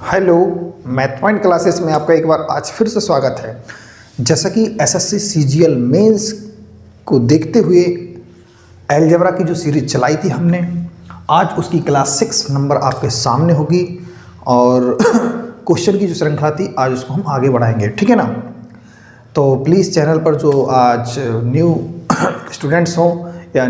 Hello, math point classes में आपका एक बार आज फिर से स्वागत है। जैसा कि एसएससी सीजीएल मेंस को देखते हुए अलजेब्रा की जो सीरीज चलाई थी हमने, आज उसकी क्लास 6 नंबर आपके सामने होगी और क्वेश्चन की जो श्रृंखला थी आज उसको हम आगे बढ़ाएंगे, ठीक है ना। तो प्लीज़ चैनल पर जो आज न्यू स्टूडेंट्स हों या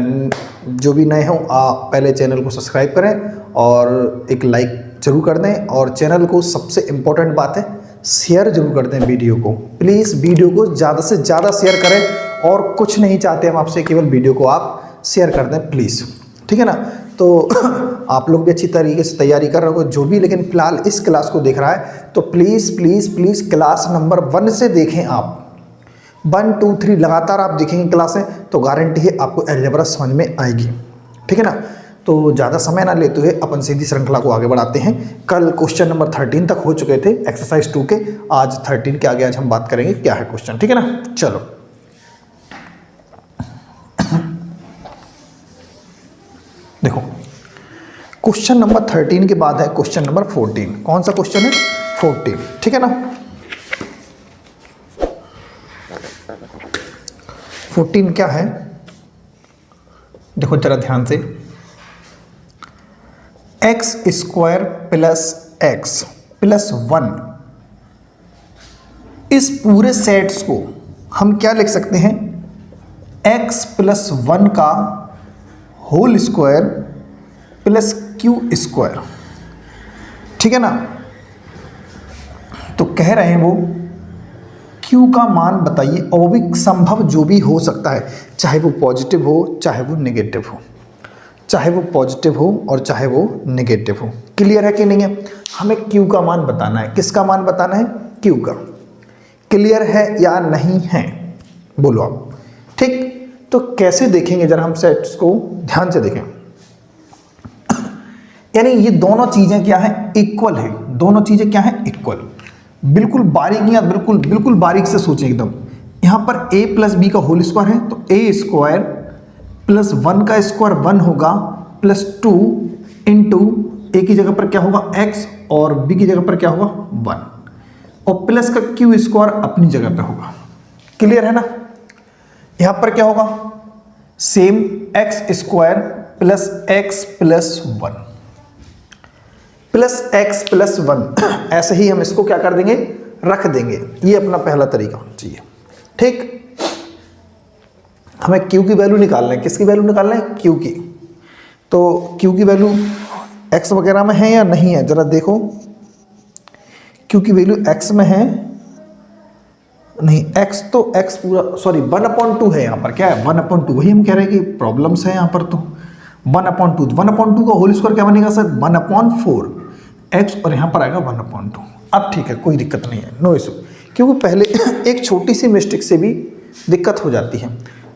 जो भी नए हों, आप पहले चैनल को सब्सक्राइब करें और एक लाइक जरूर कर दें। और चैनल को सबसे इम्पोर्टेंट बात है, शेयर जरूर कर दें वीडियो को। प्लीज़ वीडियो को ज़्यादा से ज़्यादा शेयर करें और कुछ नहीं चाहते हम आपसे, केवल वीडियो को आप शेयर कर दें प्लीज़, ठीक है ना। तो आप लोग भी अच्छी तरीके से तैयारी कर रहे हो जो भी, लेकिन फिलहाल इस क्लास को देख रहा है तो please please please class number 1 से देखें आप। 1, 2, 3 लगातार आप देखेंगे क्लासें तो गारंटी है आपको अलजेब्रा समझ में आएगी, ठीक है ना। तो ज़्यादा समय ना लेते हुए अपन सीधी श्रृंखला को आगे बढ़ाते हैं। कल क्वेश्चन नंबर 13 तक हो चुके थे एक्सरसाइज 2 के, आज 13 के आगे आज हम बात करेंगे क्या है क्वेश्चन, ठीक है ना। चलो देखो, क्वेश्चन नंबर 13 के बाद है क्वेश्चन नंबर 14। कौन सा क्वेश्चन है? 14, ठीक है ना। 14 क्या है, देखो जरा ध्यान से। X square plus x plus 1, इस पूरे सेट्स को हम क्या लिख सकते हैं? एक्स प्लस 1 का whole square plus q square, ठीक है ना। तो कह रहे हैं वो क्यू का मान बताइए, और वो भी संभव जो भी हो सकता है, चाहे वो पॉजिटिव हो चाहे वो नेगेटिव हो, चाहे वो पॉजिटिव हो और चाहे वो नेगेटिव हो। क्लियर है कि नहीं है? हमें क्यू का मान बताना है। किसका मान बताना है? क्यू का। क्लियर है या नहीं है? बोलो आप। ठीक, तो कैसे देखेंगे जरा हम सेट्स को ध्यान से देखें। यानी ये दोनों चीजें क्या है? इक्वल है। दोनों चीजें क्या है? इक्वल। बिल्कुल बारीकियां, बिल्कुल बिल्कुल बारीक से सोचें एकदम। यहां पर a प्लस बी का होल स्क्वायर है तो a स्क्वायर प्लस 1 का स्क्वायर 1 होगा प्लस 2 इंटू ए की जगह पर क्या होगा? x और b की जगह पर क्या होगा? 1 और प्लस का q स्क्वायर अपनी जगह पे होगा। क्लियर है ना? यहां पर क्या होगा? Same x square plus x plus 1 plus x plus 1 ऐसे ही हम इसको क्या कर देंगे? रख देंगे। ये अपना पहला तरीका होना चाहिए, ठीक। हमें q की वैल्यू निकालना है। किसकी वैल्यू निकालना है? q की। तो q की वैल्यू x वगैरह में है या नहीं है, जरा देखो। q की वैल्यू x में है? नहीं, x तो x पूरा, सॉरी 1/2 है। यहाँ पर क्या है? 1/2। वही हम कह रहे हैं कि प्रॉब्लम्स है यहाँ पर। तो 1/2, 1/2 का होल स्क्वायर क्या बनेगा सर? 1/4 x और यहाँ पर आएगा 1/2। अब ठीक है, कोई दिक्कत नहीं है, नो इशू। क्योंकि पहले एक छोटी सी मिस्टेक से भी दिक्कत हो जाती है।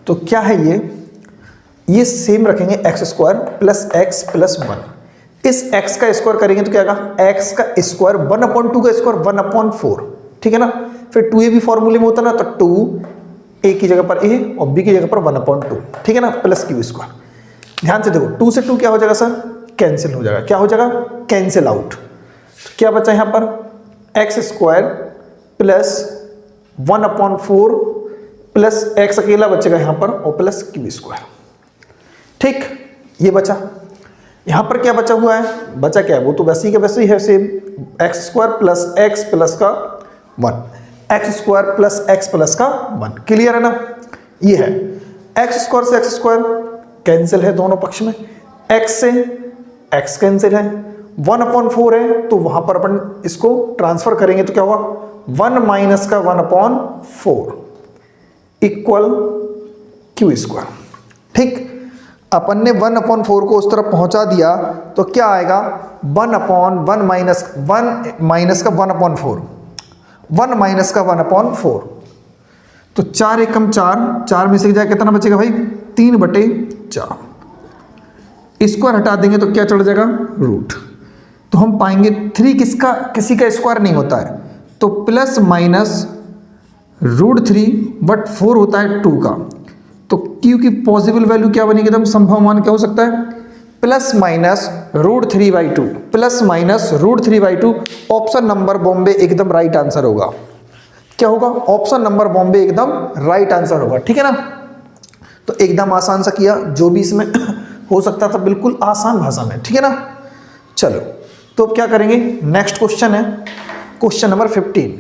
तो क्या है ये सेम रखेंगे, x square plus x plus 1। इस x का स्क्वायर करेंगे तो क्या आएगा? x का स्क्वायर 1/2 का स्क्वायर 1/4, ठीक है ना। फिर 2a भी फॉर्मूले में होता ना, तो 2 a की जगह पर a और b की जगह पर 1/2, ठीक है ना, प्लस क्यू स्क्वायर। ध्यान से देखो, 2 से 2 क्या हो जाएगा सर? कैंसिल हो जाएगा। क्या हो जाएगा? Cancel out. तो क्या बचा यहां पर? X square plus 1/4 plus x अकेला बचेगा यहां पर और प्लस क्यू स्क्वायर, ठीक। ये बचा। यहां पर क्या बचा हुआ है? बचा क्या है? वो तो वैसे ही का वैसे ही है, same x square plus x plus का 1, x square plus x plus का 1। क्लियर है ना? ये है एक्स स्क्वायर से एक्स स्क्वायर कैंसिल है दोनों पक्ष में, एक्स से एक्स कैंसिल है, 1/4 है तो वहां पर अपन इसको ट्रांसफर करेंगे तो क्या होगा? 1 माइनस का 1/4 इक्वल क्यू स्क्वायर, ठीक। अपन ने 1/4 को उस तरफ पहुंचा दिया तो क्या आएगा? 1/1 माइनस का 1/4, 1 माइनस का 1/4। तो 4 एकम 4, 4 में से जाए कितना बचेगा भाई? 3/4। स्क्वायर हटा देंगे तो क्या चढ़ जाएगा? रूट। तो हम पाएंगे 3 किसका? किसी का स्क्वायर नहीं होता है, तो प्लस माइनस √3 बट 4 होता है 2 का। तो q की पॉसिबल वैल्यू क्या बनेगी? एकदम संभव मान क्या हो सकता है? Plus minus √3/2, plus minus √3/2। Option number Bombay एकदम राइट आंसर होगा। क्या होगा? ऑप्शन नंबर बॉम्बे एकदम राइट आंसर होगा। ठीक है ना? तो एकदम आसान सा किया, जो भी इसमें हो सकता था बिल्कुल आसान भाषा में। ठीक है ना? चलो, तो अब क्या करेंगे? नेक्स्ट क्वेश्चन है क्वेश्चन नंबर 15।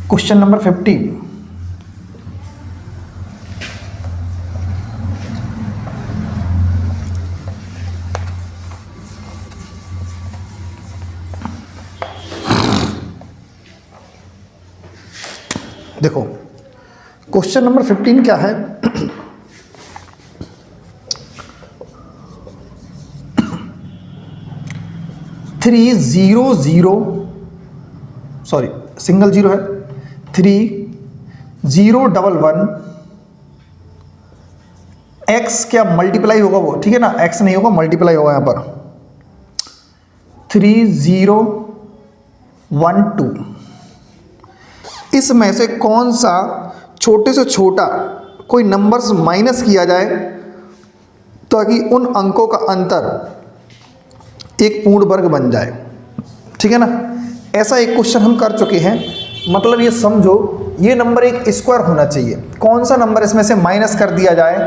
क्वेश्चन नंबर 15, देखो क्वेश्चन नंबर 15 क्या है? Three zero zero, sorry single zero है, 3011 एक्स क्या मल्टीप्लाई होगा वो? ठीक है ना, एक्स नहीं होगा, मल्टीप्लाई होगा यहां पर। 3012, इसमें से कौन सा छोटे से छोटा कोई नंबर्स माइनस किया जाए ताकि उन अंकों का अंतर एक पूर्ण वर्ग बन जाए? ठीक है ना? ऐसा एक क्वेश्चन हम कर चुके हैं। मतलब ये समझो, ये नंबर एक स्क्वायर होना चाहिए। कौन सा नंबर इसमें से माइनस कर दिया जाए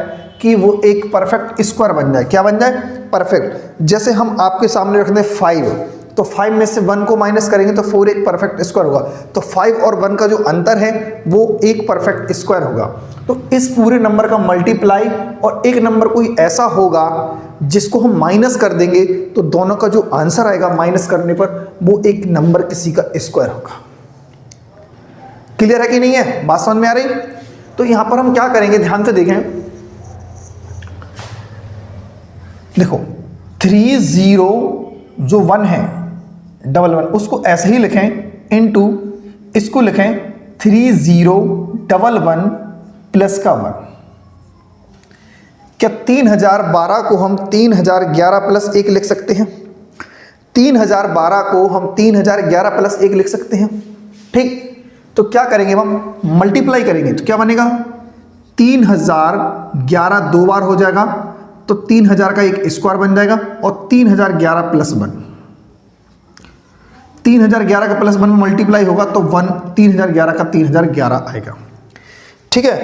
कि वो एक परफेक्ट स्क्वायर बन जाए? क्या बन जाए? परफेक्ट। जैसे हम आपके सामने रख दें 5, तो 5 में से 1 को माइनस करेंगे तो 4 एक परफेक्ट स्क्वायर होगा। तो 5 और 1 का जो अंतर है वो एक परफेक्ट स्क्वायर होगा। तो इस पूरे नंबर का मल्टीप्लाई और एक नंबर कोई ऐसा होगा जिसको हम माइनस कर देंगे तो दोनों का जो आंसर आएगा माइनस करने पर वो एक नंबर किसी का स्क्वायर होगा। क्लियर है कि नहीं है? बात समझ में आ रही? तो यहां पर हम क्या करेंगे, ध्यान से देखें। देखो 30 जो 1 है 11, उसको ऐसे ही लिखें इनटू, इसको लिखें 3011 प्लस का 1। क्या 3012 को हम 3011 प्लस 1 लिख सकते हैं? 3012 को हम 3011 प्लस 1 लिख सकते हैं। ठीक, तो क्या करेंगे? हम मल्टीप्लाई करेंगे तो क्या बनेगा? 3011 दो बार हो जाएगा तो 3000 का एक स्क्वायर बन जाएगा और 3011 प्लस 1, 3011 का प्लस 1 मल्टीप्लाई होगा तो 1 3011 का 3011 आएगा। ठीक है,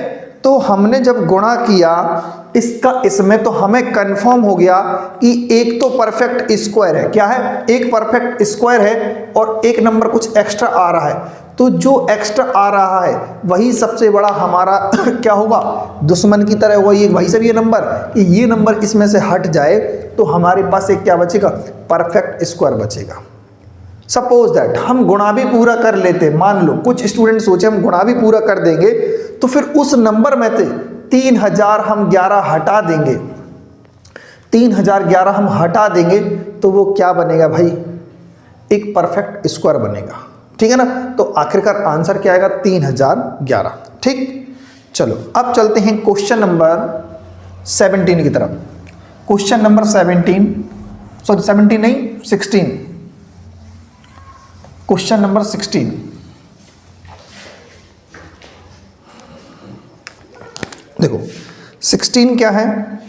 तो हमने जब गुणा किया इसका इसमें तो हमें कंफर्म हो गया कि एक तो परफेक्ट स्क्वायर है। क्या है? एक परफेक्ट स्क्वायर है और एक नंबर कुछ एक्स्ट्रा आ रहा है। तो जो एक्स्ट्रा आ रहा है वही सबसे बड़ा हमारा क्या होगा? दुश्मन की तरह होगा। ये भाई साहब ये नंबर, कि ये नंबर इसमें से हट जाए तो हमारे पास एक क्या बचेगा? परफेक्ट स्क्वायर बचेगा। सपोज दैट हम गुणा भी पूरा कर लेते, मान लो कुछ स्टूडेंट सोचे हम गुणा भी पूरा कर देंगे तो फिर उस नंबर में से 3000 हम 11 हटा देंगे, 3011 हम हटा देंगे तो वो क्या बनेगा भाई? एक परफेक्ट स्क्वायर बनेगा। ठीक है ना? तो आखिरकार आंसर क्या आएगा? 3011। ठीक, चलो अब चलते हैं क्वेश्चन नंबर 17 की तरफ। क्वेश्चन नंबर 17, सॉरी 17 नहीं 16, क्वेश्चन नंबर 16। देखो 16 क्या है?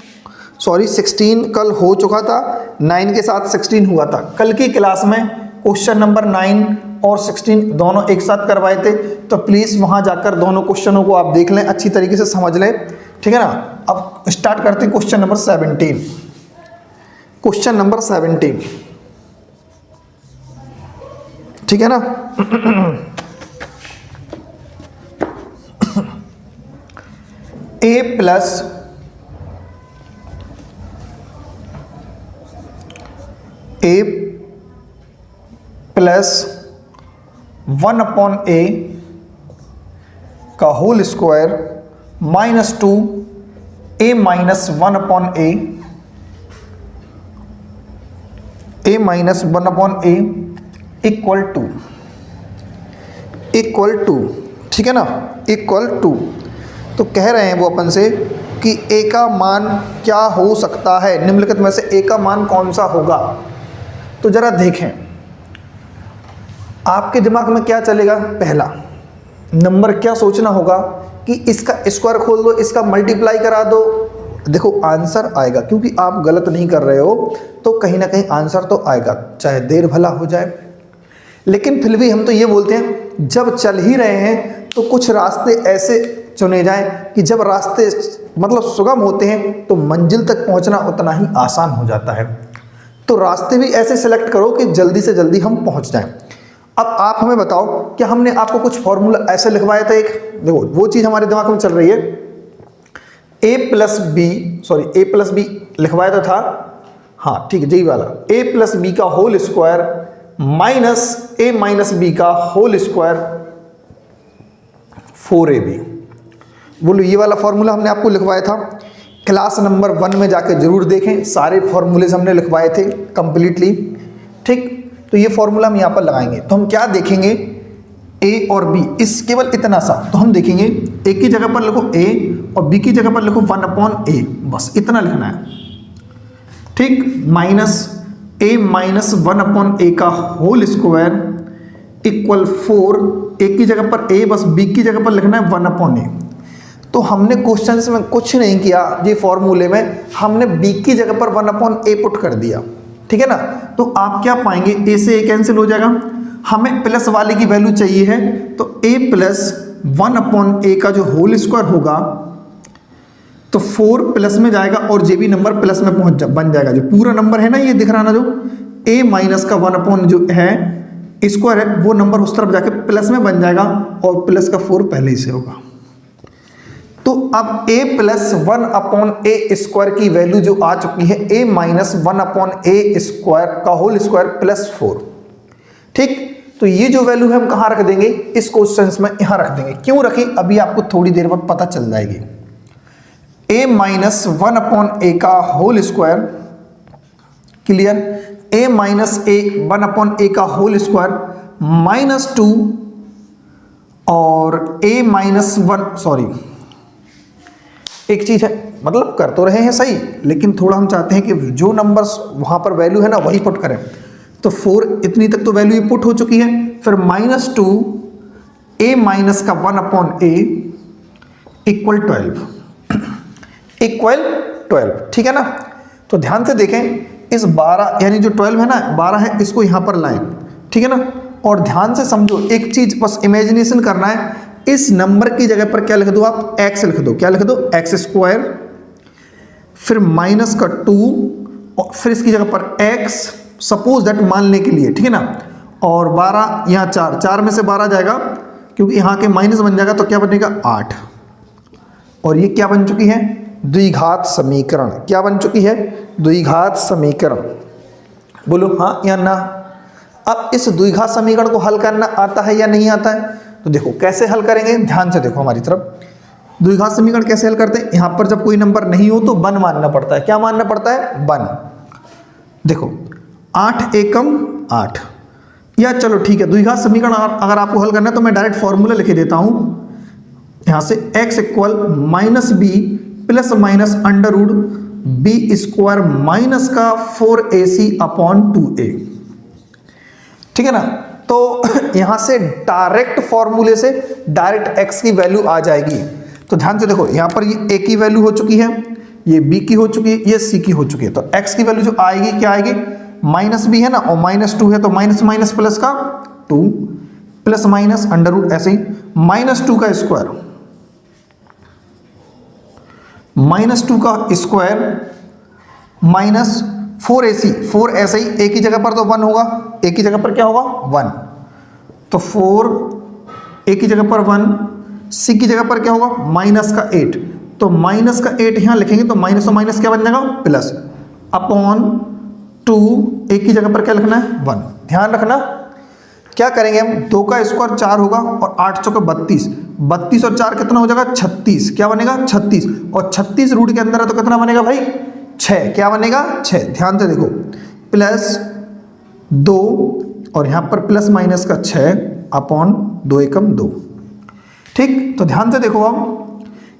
सॉरी 16 कल हो चुका था, 9 के साथ 16 हुआ था। कल की क्लास में क्वेश्चन नंबर 9 और 16 दोनों एक साथ करवाए थे, तो प्लीज़ वहाँ जाकर दोनों क्वेश्चनों को आप देख लें, अच्छी तरीके से समझ लें। ठीक है ना? अब स्टार्ट करते हैं क्वेश्चन नंबर 17। क्वेश्चन नंबर 17, ठीक है ना? a प्लस (1/a) का whole square -2 a - 1/a equal to, ठीक है ना? इक्वल टू, तो कह रहे हैं वो अपन से कि a का मान क्या हो सकता है, निम्नलिखित में से a का मान कौन सा होगा। तो जरा देखें आपके दिमाग में क्या चलेगा। पहला नंबर क्या सोचना होगा कि इसका स्क्वायर खोल दो, इसका मल्टीप्लाई करा दो, देखो आंसर आएगा, क्योंकि आप गलत नहीं कर रहे हो तो कहीं ना कहीं आंसर तो आएगा, चाहे देर भला हो जाए। लेकिन फिर भी हम तो ये बोलते हैं जब चल ही रहे हैं तो कुछ रास्ते ऐसे चुने जाएं कि जब रास्ते मतलब सुगम होते हैं तो मंजिल तक पहुंचना उतना ही आसान हो जाता है। तो रास्ते भी ऐसे सिलेक्ट करो कि जल्दी से जल्दी हम पहुंच जाएं। अब आप हमें बताओ कि हमने आपको कुछ फॉर्मूला ऐसे लिखवाया था, एक देखो वो चीज़ हमारे दिमाग में चल रही है, ए प्लस बी लिखवाया तो था, हाँ ठीक है यही वाला, ए प्लस बी का होल स्क्वायर माइनस ए माइनस बी का होल स्क्वायर 4ab। बोलो ये वाला फॉर्मूला हमने आपको लिखवाया था। क्लास नंबर 1 में जाके जरूर देखें, सारे फॉर्मूलेज हमने लिखवाए थे कंप्लीटली। ठीक, तो ये फॉर्मूला हम यहाँ पर लगाएंगे तो हम क्या देखेंगे, ए और बी, इस केवल इतना सा तो हम देखेंगे ए की जगह पर लिखो ए और बी की जगह पर लिखो 1/a, बस इतना लिखना है। ठीक, माइनस ए माइनस 1/a का होल स्क्वायर इक्वल 4, ए की जगह पर ए, बस बी की जगह पर लिखना है 1/a। तो हमने क्वेश्चंस में कुछ नहीं किया, ये फॉर्मूले में हमने बी की जगह पर 1/a पुट कर दिया। ठीक है ना, तो आप क्या पाएंगे, ए से ए कैंसिल हो जाएगा, हमें प्लस वाले की वैल्यू चाहिए है तो a प्लस 1/a का जो होल स्क्वायर होगा तो 4 प्लस में जाएगा और जे भी नंबर प्लस में बन जाएगा। जो पूरा नंबर है ना ये दिख रहा ना, जो a माइनस का 1 जो है स्क्वायर है वो नंबर उस तरफ जाके प्लस में बन जाएगा और प्लस का 4 पहले ही से होगा। तो अब a प्लस 1/a स्क्वायर की वैल्यू जो आ चुकी है a माइनस 1/a स्क्वायर का होल स्क्वायर प्लस 4। ठीक, तो ये जो वैल्यू है हम कहाँ रख देंगे, इस क्वेश्चन में यहाँ रख देंगे। क्यों रखें अभी आपको थोड़ी देर बाद पता चल जाएगी। a माइनस 1/a का whole square, clear, a minus 1/a का होल स्क्वायर -2 और a माइनस 1, एक चीज है, मतलब कर तो रहे हैं सही लेकिन थोड़ा हम चाहते हैं कि जो नंबर्स वहां पर वैल्यू है ना वही पुट करें। तो 4 इतनी तक तो वैल्यू पुट हो चुकी है, फिर -2 a माइनस का 1/a इक्वल 12। ठीक है ना, तो ध्यान से देखें इस 12 यानी जो 12 है ना 12 है, इसको यहां पर लाएं। ठीक है ना, और ध्यान से समझो एक चीज, बस इमेजिनेशन करना है। इस नंबर की जगह पर क्या लिख दो आप, x लिख दो, क्या लिख दो, x स्क्वायर, फिर माइनस का 2 और फिर इसकी जगह पर x, सपोज दैट मानने के लिए। ठीक है ना, और 12 यहाँ 4 में से 12 जाएगा क्योंकि यहाँ के माइनस बन जाएगा तो क्या बनेगा 8। और ये क्या बन चुकी है, द्विघात समीकरण। क्या बन चुकी है, द्विघात समीकरण। बोलो हाँ या ना। अब इस द्विघात समीकरण को हल करना आता है या नहीं आता है, तो देखो कैसे हल करेंगे, ध्यान से देखो हमारी तरफ। द्विघात समीकरण कैसे हल करते हैं, यहां पर जब कोई नंबर नहीं हो तो 1 मानना पड़ता है। क्या मानना पड़ता है, 1। देखो 8 एकम 8, या चलो ठीक है, द्विघात समीकरण अगर आपको हल करना है तो मैं डायरेक्ट फॉर्मूला लिख देता हूं यहां से, x equal -b plus minus under root b square minus का 4ac/2a। ठीक है ना, तो यहां से डायरेक्ट फॉर्मूले से डायरेक्ट x की वैल्यू आ जाएगी। तो ध्यान से देखो यहां पर ये a की वैल्यू हो चुकी है, ये b की हो चुकी है, ये c की हो चुकी है। तो x की वैल्यू जो आएगी क्या आएगी, -b है ना और -2 है तो माइनस माइनस प्लस का 2 प्लस माइनस अंडर रूट, ऐसे ही -2 का स्क्वायर, -2 का स्क्वायर माइनस 4ac, 4 ऐसे ही a की जगह पर तो 1 होगा, a की जगह पर क्या होगा 1, तो 4 a की जगह पर 1, c की जगह पर क्या होगा माइनस का 8, तो माइनस का 8 यहां लिखेंगे तो माइनस और माइनस क्या बन जाएगा प्लस, अपॉन 2 a की जगह पर क्या लिखना है 1। ध्यान रखना क्या करेंगे हम, 2 का स्क्वायर 4 होगा और 8 चौके 32, 32 और 4 कितना हो जाएगा 36, क्या बनेगा 36, और 36 रूट के अंदर है तो कितना बनेगा भाई 6, क्या बनेगा 6। ध्यान से देखो प्लस 2 और यहाँ पर प्लस माइनस का 6 अपॉन 2 एकम 2। ठीक, तो ध्यान से देखो अब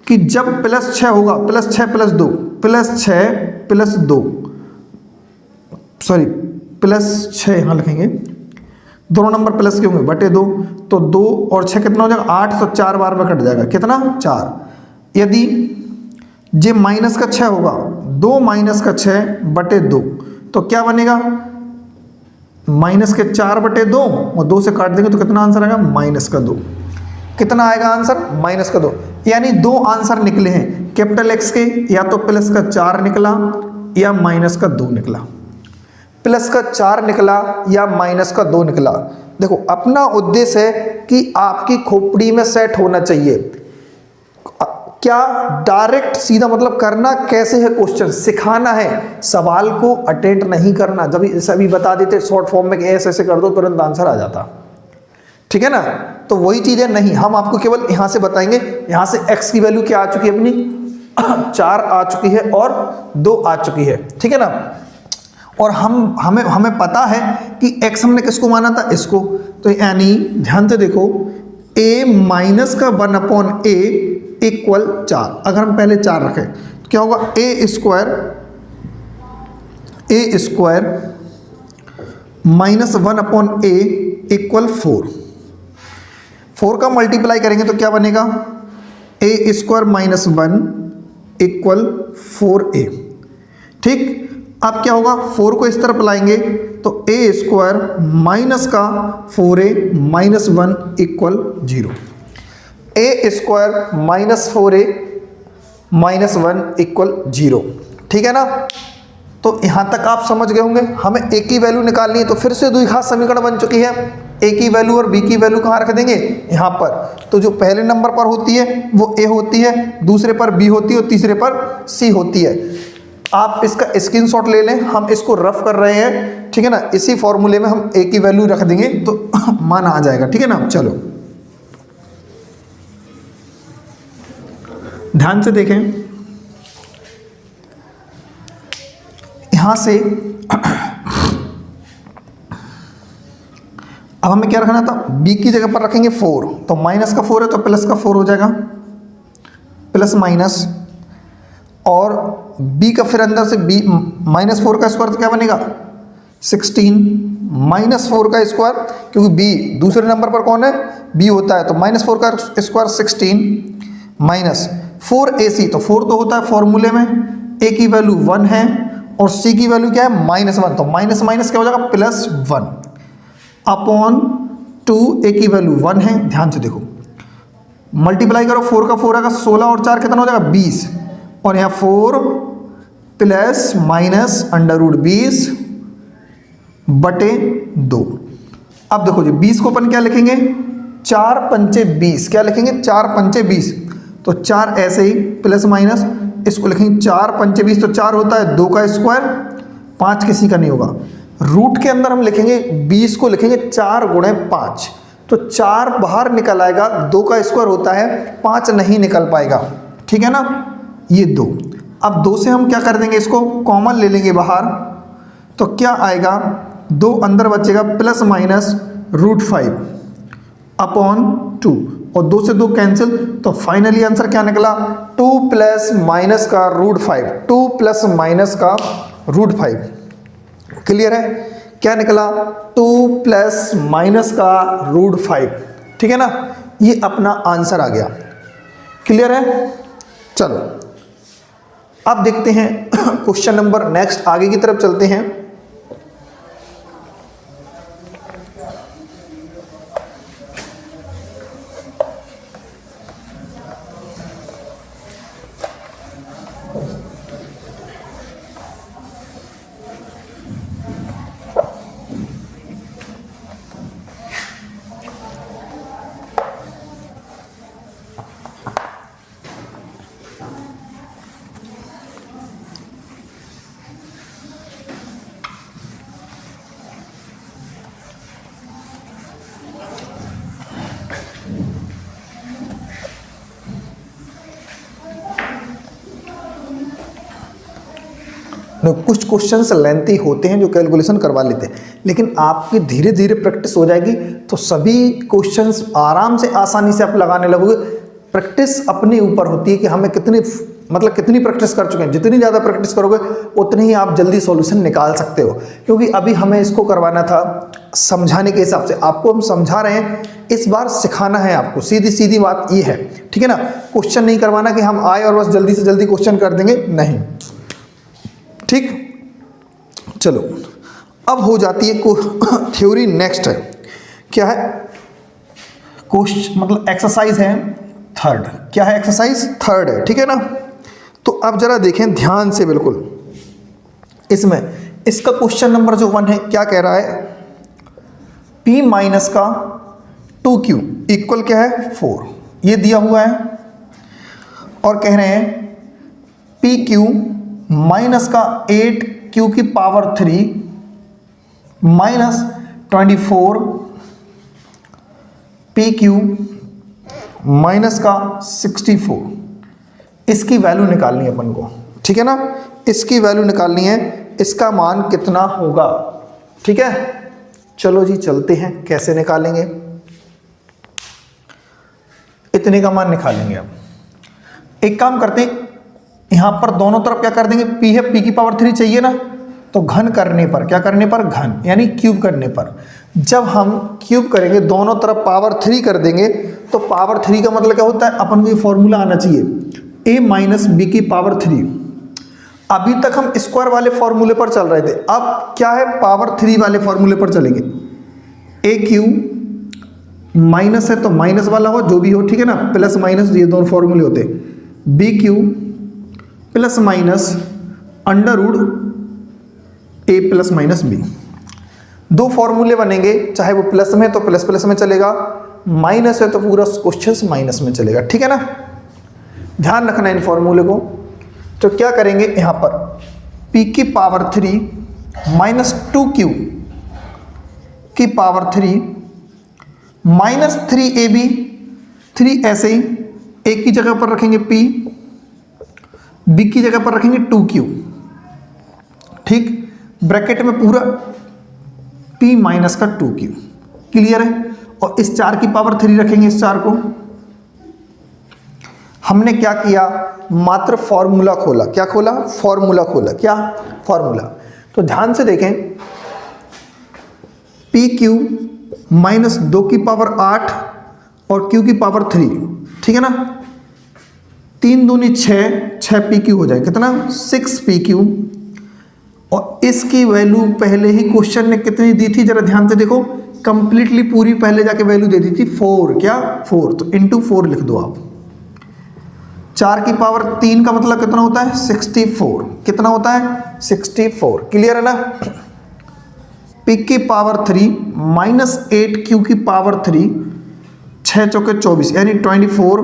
कि जब प्लस 6 होगा, plus 6 plus 2, plus 6 plus 2, sorry plus 6 यहाँ लिखेंगे, दोनों नंबर प्लस के होंगे बटे 2, तो 2 और 6 कितना हो जाएगा 8, तो 4 बार में कट जाएगा कितना 4। यदि ये माइनस का 6 होगा, 2 माइनस का 6 बटे 2, तो क्या बनेगा माइनस के 4 बटे 2 और 2 से काट देंगे तो कितना आंसर आएगा माइनस का 2। कितना आएगा आंसर माइनस का 2, यानी 2 आंसर निकले हैं कैपिटल एक्स के, या तो प्लस का 4 निकला या माइनस का 2 निकला। प्लस का 4 निकला या माइनस का 2 निकला। देखो अपना उद्देश्य है कि आपकी खोपड़ी में सेट होना चाहिए। क्या डायरेक्ट सीधा मतलब करना कैसे है, क्वेश्चन सिखाना है, सवाल को अटेंड नहीं करना। जब सभी बता देते शॉर्ट फॉर्म में कि ऐसे ऐसे कर दो तुरंत आंसर आ जाता, ठीक है ना। तो वही चीज़ है नहीं, हम आपको केवल यहाँ से बताएंगे, यहाँ से x की वैल्यू क्या आ चुकी है अपनी 4 आ चुकी है और 2 आ चुकी है, ठीक है ना। और हमें पता है कि x हमने किसको माना था, इसको। तो यानी ध्यान से देखो a माइनस का 1/a इक्वल 4। अगर हम पहले 4 रखें तो क्या होगा a square minus 1/a equal 4 का मल्टीप्लाई करेंगे तो क्या बनेगा a square minus 1 equal 4a। ठीक, अब क्या होगा 4 को इस तरफ लाएंगे तो a स्क्वायर माइनस का 4a minus 1 equal 0। a square minus 4a minus 1 equal 0, ठीक है ना। तो यहाँ तक आप समझ गए होंगे। हमें a की वैल्यू निकालनी है, तो फिर से द्विघात समीकरण बन चुकी है। a की वैल्यू और b की वैल्यू कहाँ रख देंगे, यहाँ पर। तो जो पहले नंबर पर होती है वो a होती है, दूसरे पर b होती है और तीसरे पर c होती है। आप इसका स्क्रीनशॉट ले लें, हम इसको रफ कर रहे हैं, ठीक है ना। इसी फॉर्मूले में हम a की वैल्यू रख देंगे तो मान आ जाएगा, ठीक है ना। चलो ध्यान से देखें, यहां से अब हमें क्या रखना था, b की जगह पर रखेंगे 4, तो माइनस का 4 है तो प्लस का 4 हो जाएगा, प्लस माइनस। और b का फिर अंदर से b माइनस 4 का स्क्वायर तो क्या बनेगा 16 माइनस 4 का स्क्वायर, क्योंकि b दूसरे नंबर पर कौन है b होता है, तो माइनस 4 का स्क्वायर 16 माइनस 4ac। तो 4 तो होता है फॉर्मूले में, a की वैल्यू 1 है और c की वैल्यू क्या है -1, तो माइनस माइनस क्या हो जाएगा +1 अपॉन 2। a की वैल्यू 1 है, ध्यान से देखो मल्टीप्लाई करो, 4 का 4 आएगा 16 और 4 कितना हो जाएगा 20, और यहाँ 4 प्लस माइनस √20 बटे 2। अब देखो जी 20 को अपन क्या लिखेंगे 4 पंचे 20, क्या लिखेंगे 4 पंचे 20, तो 4 ऐसे ही प्लस माइनस इसको लिखेंगे 4 पंचे 20, तो 4 होता है 2 का स्क्वायर, 5 किसी का नहीं होगा। रूट के अंदर हम लिखेंगे 20 को लिखेंगे 4 गुणे 5, तो 4 बाहर निकल आएगा, 2 का स्क्वायर होता है 5 नहीं निकल पाएगा, ठीक है ना। ये 2, अब 2 से हम क्या कर देंगे, इसको कॉमन ले लेंगे बाहर, तो क्या आएगा 2 अंदर बचेगा प्लस माइनस √5 अपॉन 2, और 2 से 2 कैंसिल, तो फाइनली आंसर क्या निकला 2 प्लस माइनस का √5, 2 प्लस माइनस का √5। क्लियर है, क्या निकला 2 प्लस माइनस का √5, ठीक है ना। ये अपना आंसर आ गया, क्लियर है। चलो अब देखते हैं क्वेश्चन नंबर नेक्स्ट, आगे की तरफ चलते हैं। कुछ क्वेश्चंस लेंथी होते हैं जो कैलकुलेशन करवा लेते हैं, लेकिन आपकी धीरे धीरे प्रैक्टिस हो जाएगी तो सभी क्वेश्चंस आराम से आसानी से आप लगाने लगोगे। प्रैक्टिस अपने ऊपर होती है कि हमें कितनी मतलब कितनी प्रैक्टिस कर चुके हैं। जितनी ज़्यादा प्रैक्टिस करोगे उतनी ही आप जल्दी सॉल्यूशन निकाल सकते हो, क्योंकि अभी हमें इसको करवाना था समझाने के हिसाब से। आपको हम समझा रहे हैं, इस बार सिखाना है आपको, सीधी सीधी बात ये है, ठीक है ना। क्वेश्चन नहीं करवाना कि हम आए और बस जल्दी से जल्दी क्वेश्चन कर देंगे, नहीं, ठीक। चलो अब हो जाती है थ्योरी। नेक्स्ट है क्या है, क्वेश्चन मतलब एक्सरसाइज है थर्ड। क्या है, एक्सरसाइज थर्ड है, ठीक है ना। तो अब जरा देखें ध्यान से बिल्कुल, इसमें इसका क्वेश्चन नंबर जो 1 है क्या कह रहा है, p माइनस का 2q इक्वल क्या है 4, ये दिया हुआ है। और कह रहे हैं pq माइनस का 8q की पावर 3 माइनस 24 pq माइनस का 64, इसकी वैल्यू निकालनी है अपन को, ठीक है ना। इसकी वैल्यू निकालनी है, इसका मान कितना होगा, ठीक है। चलो जी चलते हैं, कैसे निकालेंगे, इतने का मान निकालेंगे। अब एक काम करते हैं, यहां पर दोनों तरफ क्या कर देंगे, p है, p की पावर 3 चाहिए ना, तो घन करने पर, क्या करने पर, घन यानी क्यूब करने पर। जब हम क्यूब करेंगे दोनों तरफ पावर 3 कर देंगे, तो पावर 3 का मतलब क्या होता है, अपन को ये फॉर्मूला आना चाहिए, a माइनस बी की पावर 3। अभी तक हम स्क्वायर वाले फॉर्मूले पर चल रहे थे, अब क्या है, पावर 3 वाले फॉर्मूले पर चलेंगे। ए क्यू माइनस है तो माइनस वाला हो, जो भी हो, ठीक है ना, प्लस माइनस ये दोनों फॉर्मूले होते हैं। B cube plus minus under root a plus minus b, दो फॉर्मूले बनेंगे, चाहे वो प्लस में तो प्लस प्लस में चलेगा, माइनस है तो पूरा क्वेश्चन माइनस में चलेगा, ठीक है ना। ध्यान रखना इन फॉर्मूले को। तो क्या करेंगे, यहां पर p की पावर 3 माइनस 2q की पावर 3 माइनस 3ab, 3 ऐसे ही a की जगह पर रखेंगे p, b की जगह पर रखेंगे 2q, ठीक। ब्रैकेट में पूरा p माइनस का 2q, क्लियर है। और इस 4 की पावर 3 रखेंगे, इस 4 को। हमने क्या किया, मात्र फॉर्मूला खोला, क्या खोला, फॉर्मूला खोला, क्या फॉर्मूला। तो ध्यान से देखें, पी क्यू माइनस 2 की पावर 8 और q की पावर 3, ठीक है ना। 3 दूनी 6 पी क्यू हो जाए, कितना, 6 पी क्यू। और इसकी वैल्यू पहले ही क्वेश्चन ने कितनी दी थी, जरा ध्यान से देखो, कंप्लीटली पूरी पहले जाके वैल्यू दे दी थी 4, क्या 4, तो इंटू 4 लिख दो आप। 4 की पावर 3 का मतलब कितना होता है, 64, कितना होता है, 64, क्लियर है ना। p की पावर 3 माइनस 8q की पावर 3, 6 चौके 24 यानी 24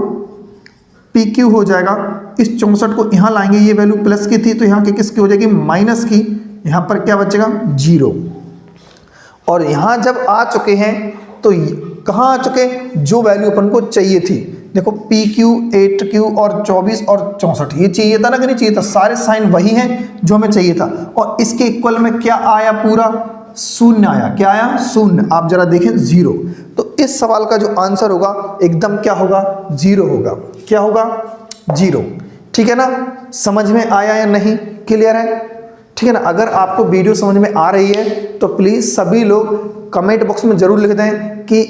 pq हो जाएगा। इस 64 को यहाँ लाएंगे, ये वैल्यू प्लस की थी तो यहाँ की किसकी हो जाएगी, माइनस की। यहाँ पर क्या बचेगा, 0। और यहाँ जब आ चुके हैं तो कहाँ आ चुके, जो वैल्यू अपन को चाहिए थी। देखो pq 8q और 24 और 64, ये चाहिए था ना कि नहीं चाहिए था, सारे साइन वही हैं जो हमें चाहिए था। और इसके इक्वल में क्या आया, पूरा शून्य आया, क्या आया, शून्य। आप जरा देखें 0, तो इस सवाल का जो आंसर होगा एकदम क्या होगा, 0 होगा, क्या होगा, 0, ठीक है ना। समझ में आया या नहीं, क्लियर है, ठीक है ना। अगर आपको वीडियो समझ में आ रही है तो प्लीज़ सभी लोग कमेंट बॉक्स में जरूर लिख दें कि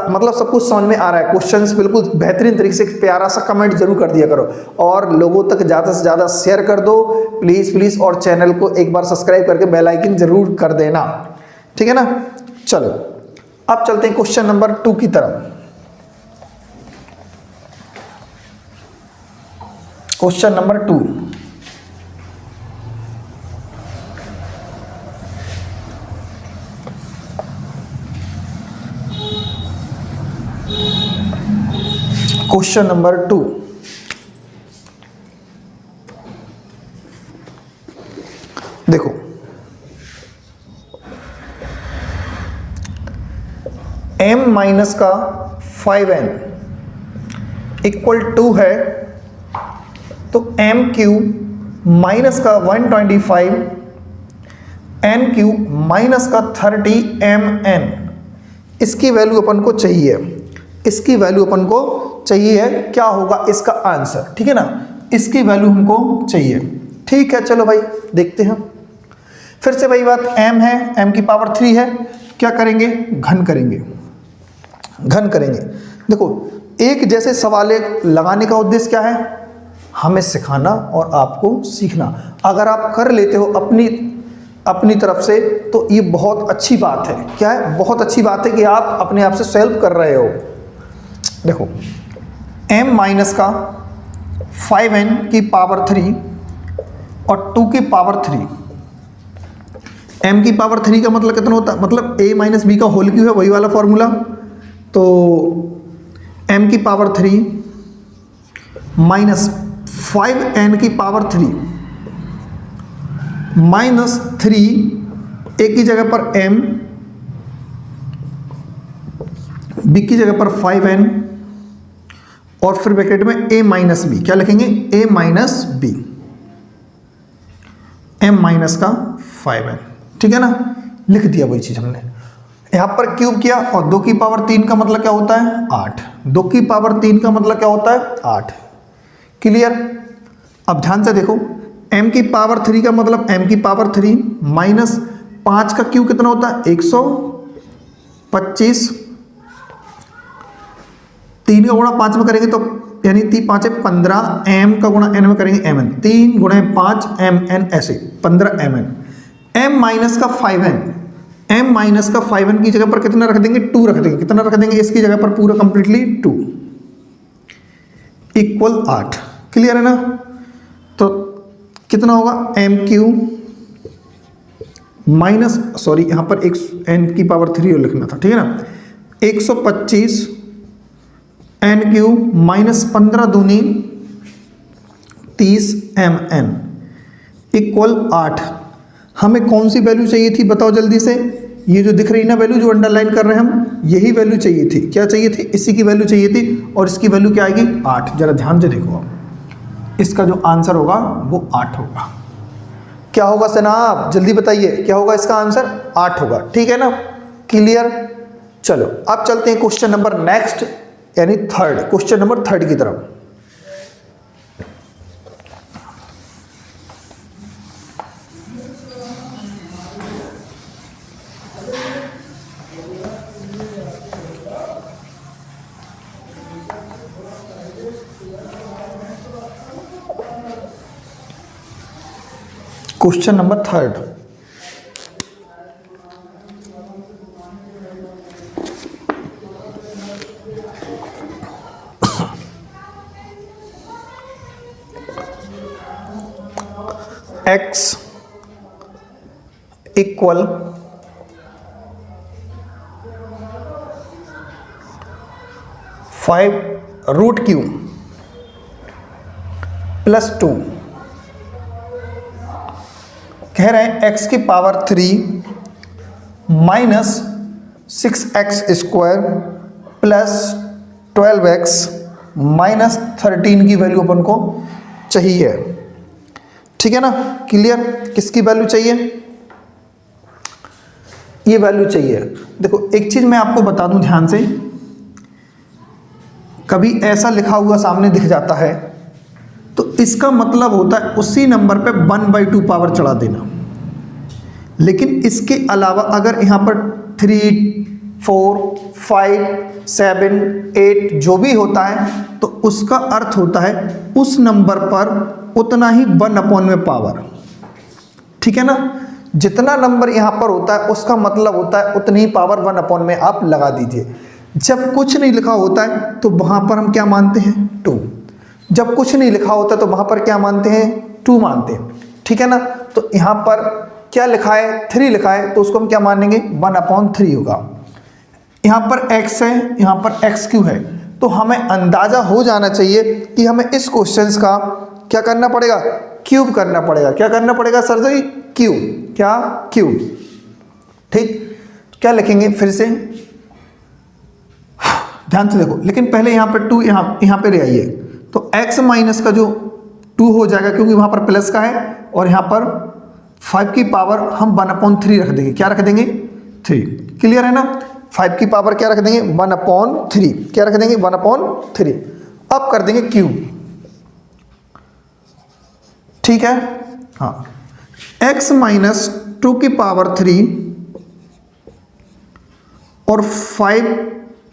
मतलब सब कुछ समझ में आ रहा है, क्वेश्चंस बिल्कुल बेहतरीन तरीके से, प्यारा सा कमेंट जरूर कर दिया करो। और लोगों तक ज़्यादा से ज़्यादा शेयर कर दो प्लीज़ प्लीज़, और चैनल को एक बार सब्सक्राइब करके बेल आइकन जरूर कर देना, ठीक है ना। चलो अब चलते हैं क्वेश्चन नंबर 2 की तरफ। क्वेश्चन नंबर 2, क्वेश्चन नंबर 2, देखो m माइनस का 5n इक्वल टू है, तो m क्यूब माइनस का 125 n क्यूब माइनस का 30 mn, इसकी वैल्यू अपन को चाहिए, इसकी वैल्यू अपन को चाहिए है, क्या होगा इसका आंसर, ठीक है ना। इसकी वैल्यू हमको चाहिए। ठीक है, चलो भाई देखते हैं। फिर से वही बात, m है, m की पावर 3 है, क्या करेंगे, घन करेंगे, घन करेंगे। देखो एक जैसे सवाल लगाने का उद्देश्य क्या है, हमें सिखाना और आपको सीखना। अगर आप कर लेते हो अपनी तरफ से तो ये बहुत अच्छी बात है। क्या है, बहुत अच्छी बात है कि आप अपने आप से सॉल्व कर रहे हो। देखो m माइनस का 5n की पावर 3 और 2 की पावर 3, m की पावर 3 का मतलब कितना होता है, मतलब a माइनस बी का होल क्यूब है, वही वाला फॉर्मूला। तो m की पावर 3 माइनस 5n की पावर 3 माइनस 3, a की जगह पर m, b की जगह पर 5n और फिर ब्रैकेट में a माइनस बी, क्या लिखेंगे, a minus b, m minus का 5n। ठीक है ना, लिख दिया वही चीज हमने, यहां पर क्यूब किया। और 2 की पावर 3 का मतलब क्या होता है, 8। 2 की पावर 3 का मतलब क्या होता है, 8। क्लियर। अब ध्यान से देखो, m की पावर 3 का मतलब m की पावर 3 माइनस 5 का क्यूब कितना होता है, 125। 3 का गुणा 5 में करेंगे तो यानी 3 5 है 15, m का गुणा n में करेंगे mn, 3 गुणा 5 mn, ऐसे 15 mn। m माइनस का 5n, m माइनस का 5n की जगह पर कितना रख देंगे, 2 रख देंगे। कितना रख देंगे इसकी जगह पर, पूरा कंप्लीटली 2 इक्वल 8। क्लियर है ना। तो कितना होगा, m क्यू माइनस, सॉरी यहां पर एक n की पावर 3 और लिखना था, ठीक है ना, 125 n क्यू माइनस 15 दूनी 30 mn इक्वल 8। हमें कौन सी वैल्यू चाहिए थी बताओ जल्दी से, ये जो दिख रही ना वैल्यू, जो अंडरलाइन कर रहे हैं हम, यही वैल्यू चाहिए थी। क्या चाहिए थी, इसी की वैल्यू चाहिए थी। और इसकी वैल्यू क्या आएगी, 8। जरा ध्यान से देखो, आप इसका जो आंसर होगा वो 8 होगा। क्या होगा सनाब, जल्दी बताइए, क्या होगा इसका आंसर, 8 होगा। ठीक है ना, क्लियर। चलो अब चलते हैं क्वेश्चन नंबर नेक्स्ट, यानी थर्ड, क्वेश्चन नंबर 3 की तरफ। Question number 3, x equal 5 root q plus 2, कह रहे हैं x की power 3 minus 6x square plus 12x minus 13 की वैल्यू अपन को चाहिए। ठीक है ना, क्लियर। किसकी वैल्यू चाहिए, ये वैल्यू चाहिए। देखो एक चीज मैं आपको बता दूं ध्यान से, कभी ऐसा लिखा हुआ सामने दिख जाता है तो इसका मतलब होता है उसी नंबर पे 1/2 पावर चढ़ा देना। लेकिन इसके अलावा अगर यहाँ पर 3, 4, 5, 7, 8 जो भी होता है तो उसका अर्थ होता है उस नंबर पर उतना ही 1 में पावर। ठीक है ना, जितना नंबर यहाँ पर होता है उसका मतलब होता है उतनी ही पावर 1 में आप लगा दीजिए। जब कुछ नहीं लिखा होता है तो वहाँ पर हम क्या मानते हैं, 2। जब कुछ नहीं लिखा होता तो वहाँ पर क्या मानते हैं, 2 मानते हैं। ठीक है ना, तो यहाँ पर क्या लिखा है, 3 लिखा है तो उसको हम क्या मानेंगे, 1/3 होगा। यहाँ पर x है, यहाँ पर x क्यू है, तो हमें अंदाजा हो जाना चाहिए कि हमें इस क्वेश्चन का क्या करना पड़ेगा, क्यूब करना पड़ेगा। क्या करना पड़ेगा सर जी, क्यूब। क्या, क्यूब। ठीक, क्या लिखेंगे फिर से, ध्यान से देखो। लेकिन पहले यहाँ पर 2 यहाँ पे ले आइए तो x माइनस का जो 2 हो जाएगा क्योंकि वहाँ पर प्लस का है, और यहाँ पर 5 की पावर हम 1/3 रख देंगे। क्या रख देंगे, 3। क्लियर है ना, 5 की पावर क्या रख देंगे, 1/3। क्या रख देंगे, 1/3। अब कर देंगे क्यूब। ठीक है। हाँ, x माइनस 2 की पावर 3 और 5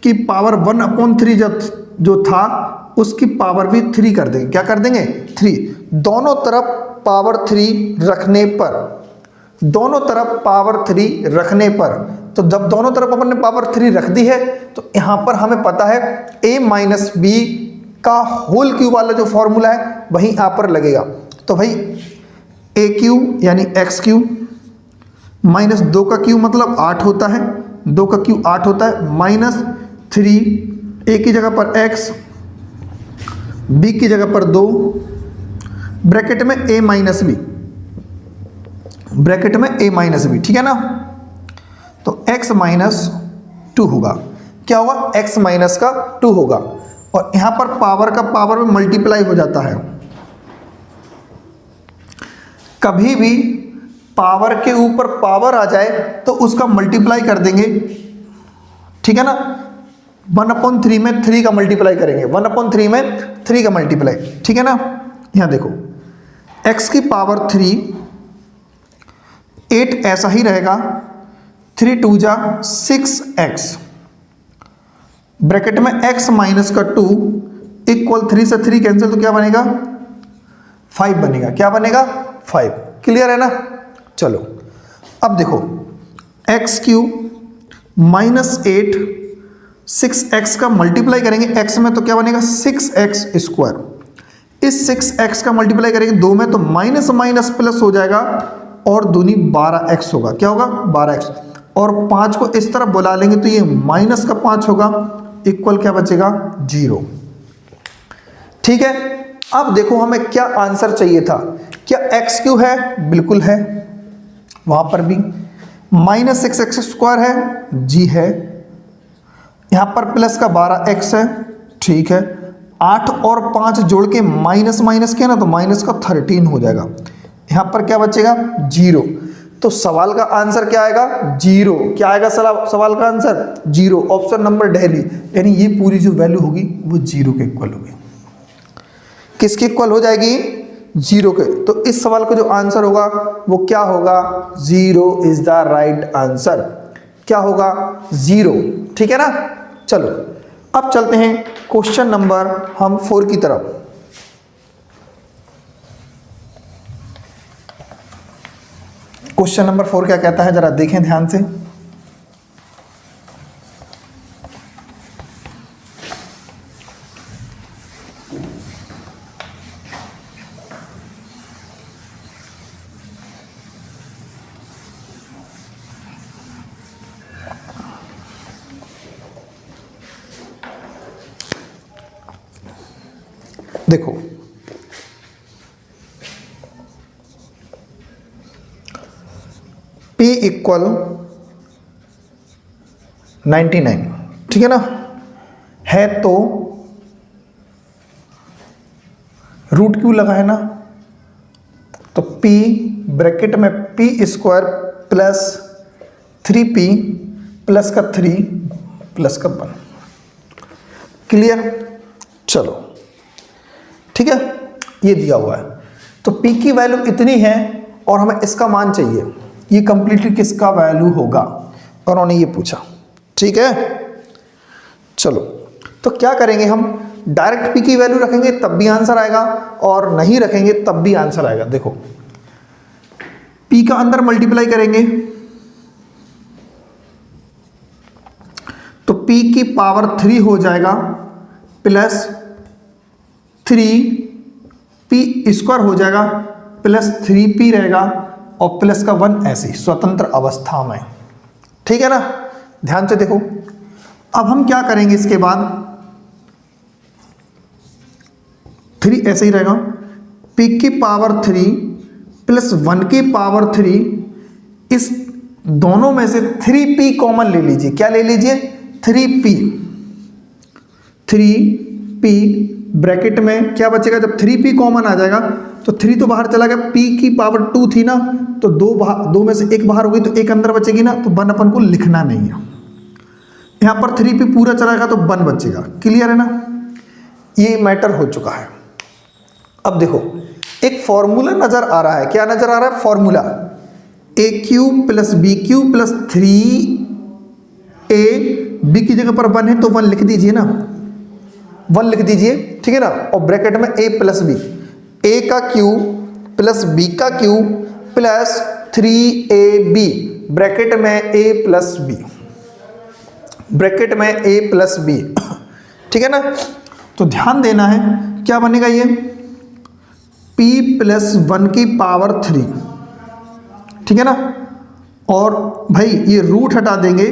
की पावर 1/3 जो था उसकी पावर भी 3 कर देंगे। क्या कर देंगे? 3। दोनों तरफ पावर 3 रखने पर, दोनों तरफ पावर 3 रखने पर, तो जब दोनों तरफ अपन ने पावर 3 रख दी है तो यहां पर हमें पता है a माइनस बी का होल क्यूब वाला जो फॉर्मूला है वही यहां पर लगेगा। तो भाई a क्यूब यानी x क्यूब माइनस 2 का क्यूब मतलब 8 होता है, 2 का क्यूब 8 होता है, माइनस 3 a की जगह पर x, b की जगह पर 2, ब्रैकेट में a माइनस बी, ब्रैकेट में a माइनस बी, ठीक है ना। तो x माइनस 2 होगा। क्या होगा? x माइनस का 2 होगा। और यहां पर पावर का पावर में मल्टीप्लाई हो जाता है। कभी भी पावर के ऊपर पावर आ जाए तो उसका मल्टीप्लाई कर देंगे, ठीक है ना। 1/3 में 3 का मल्टीप्लाई करेंगे, 1/3 में 3 का मल्टीप्लाई, ठीक है ना। यहां देखो x की पावर 3, 8 ऐसा ही रहेगा, 3 2 जा 6x, ब्रैकेट में x माइनस का 2 इक्वल 3 से 3 कैंसिल तो क्या बनेगा? 5 बनेगा। क्या बनेगा? 5। क्लियर है ना। चलो अब देखो x क्यूब माइनस 8, 6x का मल्टीप्लाई करेंगे x में तो क्या बनेगा? 6x square. इस 6x का मल्टीप्लाई करेंगे 2 में तो माइनस माइनस प्लस हो जाएगा और दूनी 12x होगा। क्या होगा? 12x। और 5 को इस तरफ बुला लेंगे तो ये माइनस का 5 होगा, इक्वल क्या बचेगा? 0। ठीक है। अब देखो हमें क्या आंसर चाहिए था। क्या x क्यू है? बिल्कुल है, वहां पर भी। माइनस 6x स्क्वायर है? जी है। यहां पर प्लस का 12x है, ठीक है। 8 और 5 जोड़ के माइनस माइनस किया ना तो माइनस का 13 हो जाएगा। यहां पर क्या बचेगा? 0। तो सवाल का आंसर क्या आएगा? 0। क्या आएगा सवाल का आंसर? 0। ऑप्शन नंबर दिल्ली, यानी ये पूरी जो वैल्यू होगी वो 0 के इक्वल होगी। किसके इक्वल हो जाएगी? 0 के। तो इस सवाल का जो आंसर होगा वो क्या होगा? 0 इज द राइट आंसर। क्या होगा? 0। ठीक है ना। चलो अब चलते हैं क्वेश्चन नंबर हम 4 की तरफ। क्वेश्चन नंबर 4 क्या कहता है, जरा देखें ध्यान से। देखो P इक्वल 99, ठीक है ना, है तो रूट क्यों लगा है ना, तो P ब्रैकेट में P square plus 3P plus का 3 प्लस का 1। क्लियर। चलो ठीक है, ये दिया हुआ है तो P की वैल्यू इतनी है और हमें इसका मान चाहिए। ये कंप्लीटली किसका वैल्यू होगा और उन्होंने ये पूछा। ठीक है। चलो तो क्या करेंगे, हम डायरेक्ट P की वैल्यू रखेंगे तब भी आंसर आएगा और नहीं रखेंगे तब भी आंसर आएगा। देखो P का अंदर मल्टीप्लाई करेंगे तो P की पावर 3 हो जाएगा प्लस 3P स्क्वायर हो जाएगा प्लस 3P रहेगा और प्लस का 1 ऐसे स्वतंत्र अवस्था में। ठीक है ना। ध्यान से देखो अब हम क्या करेंगे, इसके बाद 3 ऐसे ही रहेगा, P की पावर 3 प्लस 1 की पावर 3, इस दोनों में से 3P कॉमन ले लीजिए। क्या ले लीजिए? 3P ब्रैकेट में क्या बचेगा, जब 3P कॉमन आ जाएगा तो 3 तो बाहर चला गया, P की पावर 2 थी ना तो 2 में से 1 बाहर हो गई तो 1 अंदर बचेगी ना, तो 1 अपन को लिखना नहीं है। यहाँ पर 3P पूरा चला गया तो 1 बचेगा। क्लियर है ना। ये मैटर हो चुका है। अब देखो एक फॉर्मूला नजर आ रहा है। क्या नजर आ रहा है? Formula a cube plus b cube plus 3a, b की जगह पर 1 है तो 1 लिख दीजिए ना, 1 लिख दीजिए, ठीक है ना। और ब्रैकेट में a प्लस बी, a का क्यू प्लस b का क्यू प्लस 3ab, ब्रैकेट में a प्लस बी, ब्रैकेट में a प्लस बी, ठीक है ना। तो ध्यान देना है, क्या बनेगा ये p प्लस 1 की पावर 3, ठीक है ना। और भाई ये रूट हटा देंगे,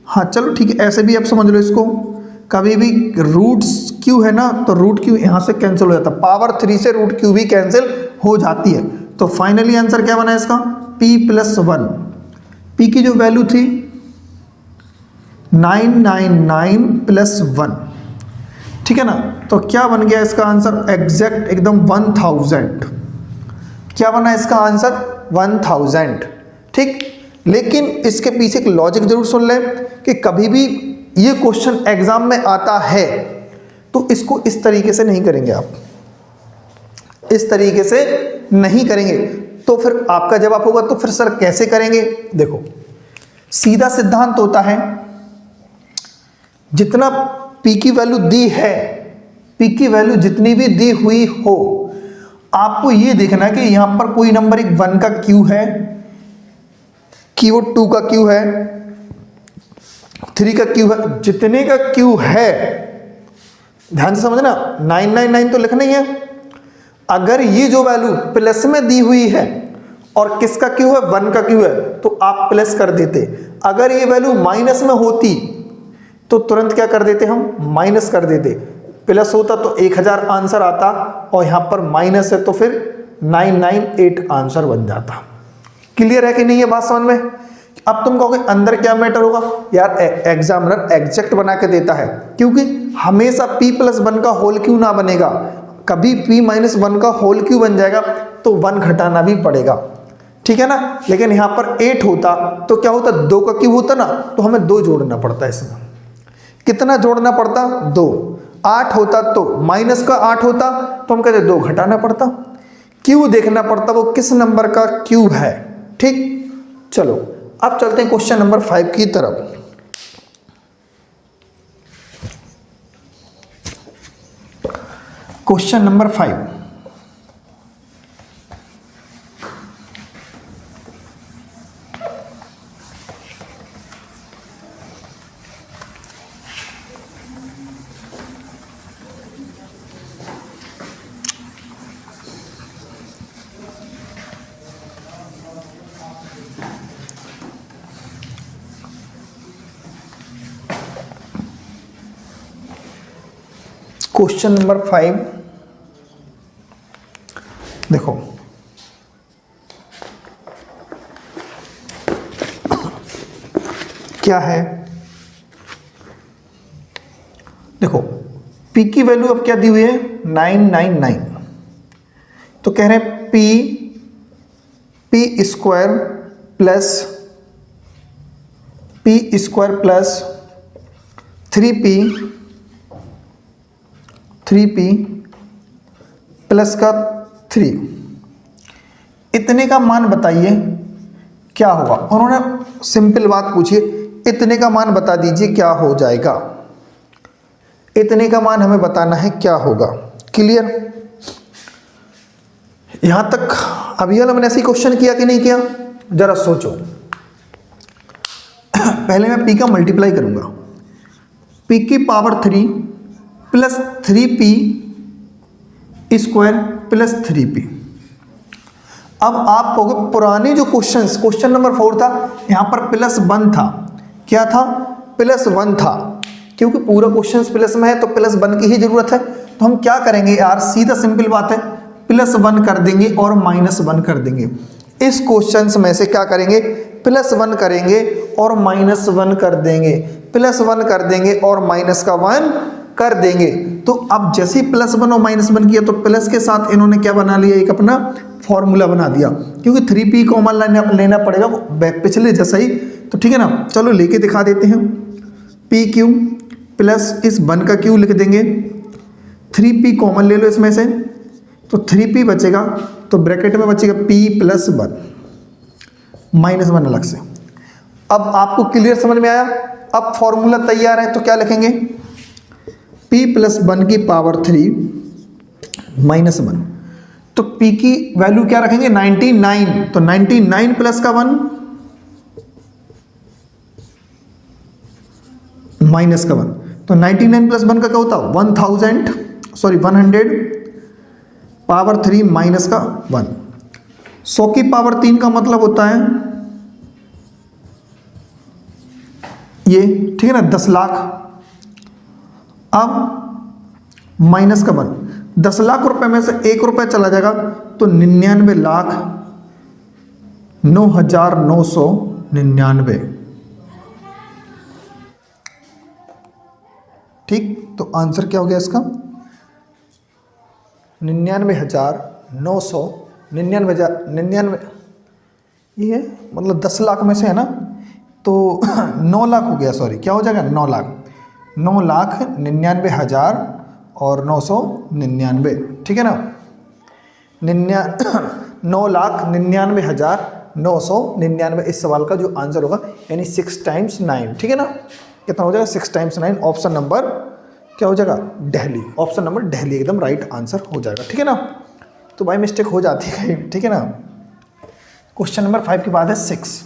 हाँ चलो ठीक है, ऐसे भी आप समझ लो इसको। कभी भी रूट्स क्यू है ना, तो रूट क्यू यहाँ से कैंसिल हो जाता है, पावर 3 से रूट क्यू भी कैंसिल हो जाती है। तो फाइनली आंसर क्या बना इसका? p प्लस 1, p की जो वैल्यू थी 999 प्लस 1, ठीक है ना। तो क्या बन गया इसका आंसर? एग्जैक्ट एकदम 1000। क्या बना इसका आंसर? 1000, ठीक। लेकिन इसके पीछे एक लॉजिक जरूर सुन लें कि कभी भी ये क्वेश्चन एग्जाम में आता है तो इसको इस तरीके से नहीं करेंगे आप, इस तरीके से नहीं करेंगे तो फिर आपका जवाब होगा तो फिर सर कैसे करेंगे? देखो सीधा सिद्धांत होता है, जितना p की वैल्यू दी है, p की वैल्यू जितनी भी दी हुई हो, आपको ये देखना कि यहां पर कोई नंबर एक 1 का क्यू है, कि वो 2 का क्यू है, 3 का क्यू है, जितने का क्यू है ध्यान से समझना, 999 तो लिखना ही है। अगर ये जो वैल्यू प्लस में दी हुई है और किसका क्यू है? 1 का क्यू है, तो आप प्लस कर देते। अगर ये वैल्यू माइनस में होती तो तुरंत क्या कर देते हम? माइनस कर देते। प्लस होता तो 1000 आंसर आता और यहां पर माइनस है तो फिर 998 आंसर बन जाता। क्लियर है कि नहीं ये बात समझ में? अब तुम कहोगे अंदर क्या मैटर होगा? यार एग्जामिनर एग्जैक्ट बना के देता है, क्योंकि हमेशा p प्लस 1 का होल क्यू ना बनेगा, कभी p माइनस 1 का होल क्यू बन जाएगा तो 1 घटाना भी पड़ेगा, ठीक है ना। लेकिन यहां पर 8 होता तो क्या होता? 2 का क्यू होता ना, तो हमें 2 जोड़ना पड़ता। इसमें कितना जोड़ना पड़ता? 2। 8 होता तो माइनस का 8 होता तो हम कहते 2 घटाना पड़ता। क्यू देखना पड़ता वो किस नंबर का क्यूब है, ठीक। चलो अब चलते हैं क्वेश्चन नंबर 5 की तरफ। क्वेश्चन नंबर 5, क्वेश्चन नंबर 5 देखो, क्या है? देखो p की वैल्यू अब क्या दी हुई है? 999। तो कह रहे हैं p square plus 3p plus का 3, इतने का मान बताइए क्या होगा। उन्होंने सिंपल बात पूछी, इतने का मान बता दीजिए क्या हो जाएगा। इतने का मान हमें बताना है क्या होगा। क्लियर? यहां तक अभी वाला मैंने ऐसे क्वेश्चन किया कि नहीं किया? जरा सोचो। पहले मैं p का मल्टीप्लाई करूंगा, p की power 3 plus 3p square plus 3p। अब आप कहोगे पुराने जो क्वेश्चन नंबर 4 था, यहां पर प्लस 1 था। क्या था? प्लस 1 था, क्योंकि पूरा क्वेश्चन प्लस में है तो प्लस 1 की ही जरूरत है। तो हम क्या करेंगे यार, सीधा सिंपल बात है, प्लस 1 कर देंगे और माइनस 1 कर देंगे। इस क्वेश्चन में से क्या करेंगे? प्लस 1 करेंगे और माइनस 1 कर देंगे, प्लस 1 कर देंगे और माइनस का 1 कर देंगे। तो अब जैसे ही प्लस 1 और माइनस 1 किया तो प्लस के साथ इन्होंने क्या बना लिया? एक अपना फॉर्मूला बना दिया, क्योंकि 3p कॉमन लेना पड़ेगा वो पिछले जैसा ही। तो ठीक है ना, चलो लेके दिखा देते हैं। p क्यू प्लस इस 1 का क्यू लिख देंगे, 3p कॉमन ले लो इसमें से, तो 3p बचेगा, तो ब्रैकेट में बचेगा p + 1 -1 अलग से। अब आपको क्लियर समझ में आया? अब फॉर्मूला तैयार है, तो क्या लिखेंगे? p + 1 की पावर 3 -1। तो p की वैल्यू क्या रखेंगे? 99। तो 99 प्लस का 1 माइनस का 1, तो 99 + 1 का क्या होता? 100 पावर 3 माइनस का 1। 100 की पावर 3 का मतलब होता है ये, ठीक है ना, 10 लाख। अब माइनस का 1, 10 लाख रुपए में से 1 रुपया चला जाएगा, तो 99,09,999। ठीक, तो आंसर क्या हो गया इसका? 99,999। ये है मतलब 10 लाख में से है ना, तो 9 लाख हो गया, सॉरी क्या हो जाएगा? 9 लाख। 9,99,000 और 999, ठीक है ना। 9,99,999 इस सवाल का जो आंसर होगा, यानी 6 × 9, ठीक है ना। कितना हो जाएगा? 6 × 9। ऑप्शन नंबर क्या हो जाएगा? दिल्ली। ऑप्शन नंबर दिल्ली एकदम राइट आंसर हो जाएगा, ठीक है ना। तो भाई मिस्टेक हो जाती है, ठीक है ना। क्वेश्चन नंबर 5 के बाद है 6।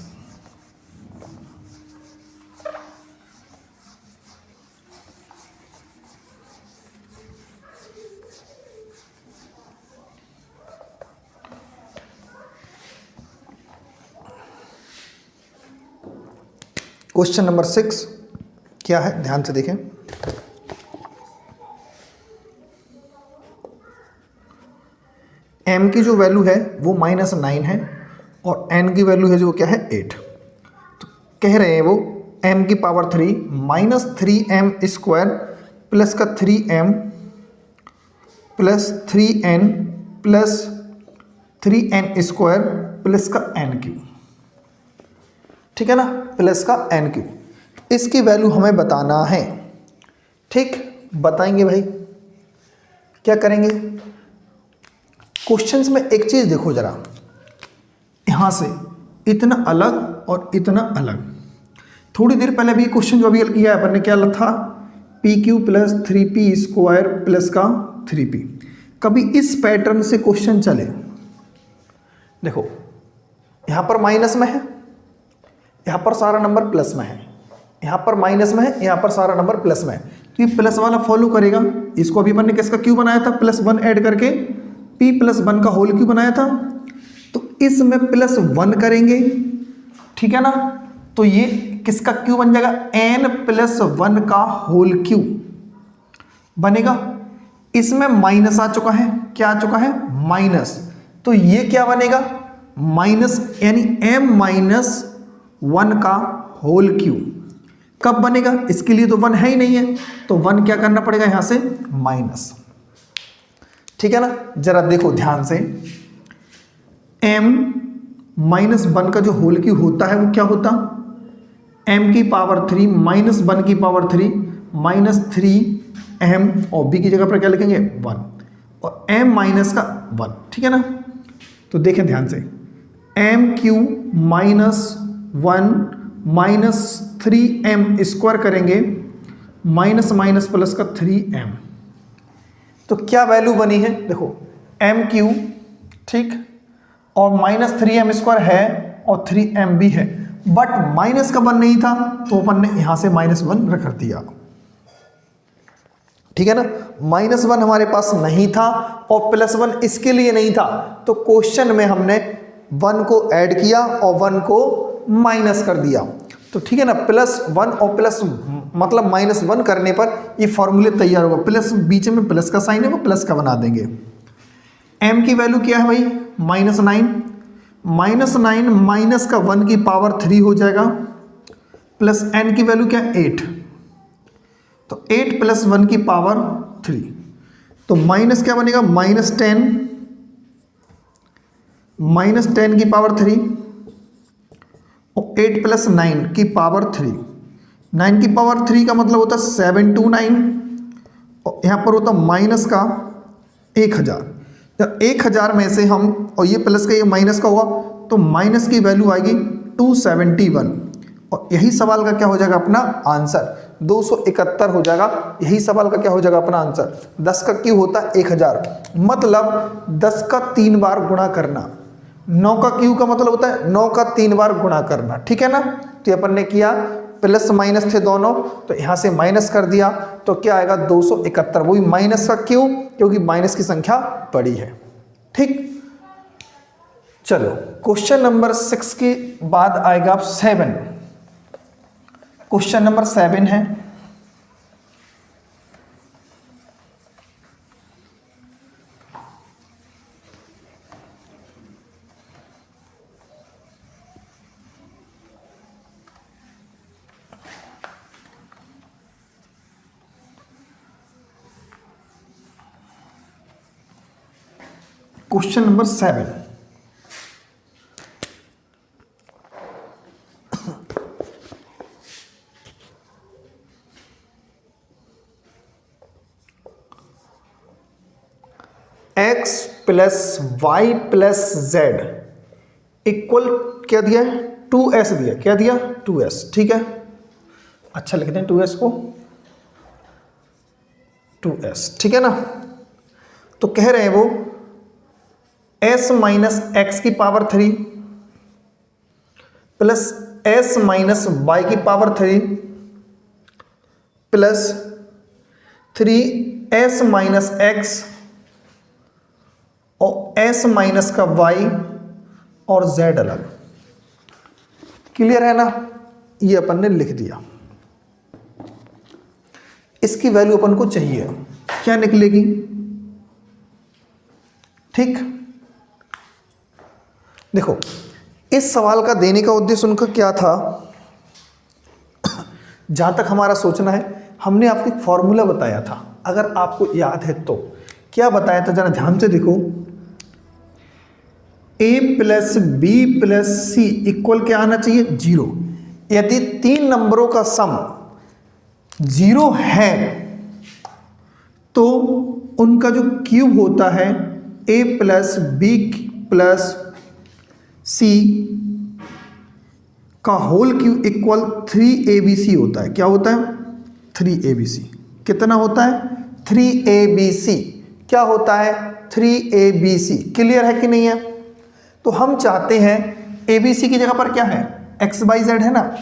क्वेश्चन नंबर 6 क्या है, ध्यान से देखें। m की जो वैल्यू है वो -9 है, और n की वैल्यू है जो क्या है 8। तो कह रहे हैं वो m की पावर 3 -3m² प्लस का 3m plus 3n plus 3n² plus का n3, ठीक है ना, प्लस का n3। इसकी वैल्यू हमें बताना है, ठीक। बताएंगे भाई, क्या करेंगे? क्वेश्चंस में एक चीज देखो जरा, यहां से इतना अलग और इतना अलग। थोड़ी देर पहले भी क्वेश्चन जो अभी हल किया है अपन ने, क्या था? PQ + 3p² प्लस का 3p। कभी इस पैटर्न से क्वेश्चन चले, देखो यहां पर माइनस में है, यहां पर सारा नंबर प्लस में है, यहां पर माइनस में है, यहां पर सारा नंबर प्लस में है, तो ये प्लस वाला फॉलो करेगा। इसको अभी अपन ने किसका क्यू बनाया था? +1 ऐड करके p + 1 का होल क्यू बनाया था, तो इसमें +1 करेंगे, ठीक है ना। तो ये किसका क्यू बन जाएगा? n + 1 का होल क्यू बनेगा। इसमें माइनस आ चुका है, क्या आ चुका है? माइनस। तो ये क्या बनेगा? माइनस, यानी m-1 का होल क्यू कब बनेगा? इसके लिए तो 1 है ही नहीं है, तो 1 क्या करना पड़ेगा यहां से? माइनस, ठीक है ना। जरा देखो ध्यान से, m-1 का जो होल क्यू होता है वो क्या होता? m की पावर 3 -1 की पावर 3 -3m, और b की जगह पर क्या लिखेंगे? 1, और m माइनस का 1, ठीक है ना। तो देखें ध्यान से, m³ -1 -3m² करेंगे, माइनस प्लस का 3m, तो क्या वैल्यू बनी है? देखो m³ ठीक, और -3m² है और 3m भी है, बट माइनस का 1 नहीं था, तो अपन ने यहां से -1 रख दिया, ठीक है ना। -1 हमारे पास नहीं था और +1 इसके लिए नहीं था, तो क्वेश्चन में हमने 1 को ऐड किया और 1 को माइनस कर दिया, तो ठीक है ना। +1 और प्लस मतलब -1 करने पर ये फॉर्मूले तैयार होगा। प्लस बीच में प्लस का साइन है, वो प्लस का बना देंगे। m की वैल्यू क्या है भाई? -9 माइनस का 1 की पावर 3 हो जाएगा, प्लस n की वैल्यू क्या है? 8, तो 8 + 1 की पावर 3, तो माइनस क्या बनेगा? -10 की पावर 3 और 8 + 9 की पावर 3। 9 की पावर 3 का मतलब होता है 729, और यहाँ पर होता माइनस का 1000, जब 1000 में से हम, और ये प्लस का ये माइनस का होगा, तो माइनस की वैल्यू आएगी 271, और यही सवाल का क्या हो जाएगा अपना आंसर, 271 हो जाएगा। यही सवाल का क्या हो जाएगा अपना आंसर। 10 का क्यूब होता है 1000, मतलब 10 का 3 बार गुणा करना। 9 का क्यूब का मतलब होता है 9 का 3 बार गुणा करना, ठीक है ना। तो अपन ने किया, प्लस माइनस थे दोनों, तो यहाँ से माइनस कर दिया, तो क्या आएगा 271, वही माइनस का क्यूब, क्योंकि माइनस की संख्या बड़ी है। ठीक, चलो क्वेश्चन नंबर 6 के बाद आएगा 7। क्वेश्चन नंबर 7 है, question number 7। x plus y plus z equal क्या दिया है, 2s दिया, क्या दिया 2s, ठीक है। अच्छा लिखते हैं 2s को, 2s, ठीक है ना। तो कह रहे हैं वो s माइनस एक्स की power 3 plus s minus y की power 3 plus 3s minus x और s माइनस का y और z अलग। क्लियर है ना, ये अपन ने लिख दिया। इसकी वैल्यू अपन को चाहिए, क्या निकलेगी, ठीक। देखो इस सवाल का देने का उद्देश्य उनका क्या था, जहां तक हमारा सोचना है, हमने आपको एक फॉर्मूला बताया था, अगर आपको याद है तो। क्या बताया था, जरा ध्यान से देखो। a plus b plus c equal क्या आना चाहिए, 0। यदि 3 नंबरों का सम 0 है तो उनका जो क्यूब होता है a प्लस बी प्लस सी का होल क्यूब इक्वल 3abc होता है। क्या होता है, 3abc। कितना होता है, 3abc। क्या होता है, 3abc। क्लियर है कि नहीं है। तो हम चाहते हैं abc की जगह पर क्या है, x बाई जेड है ना,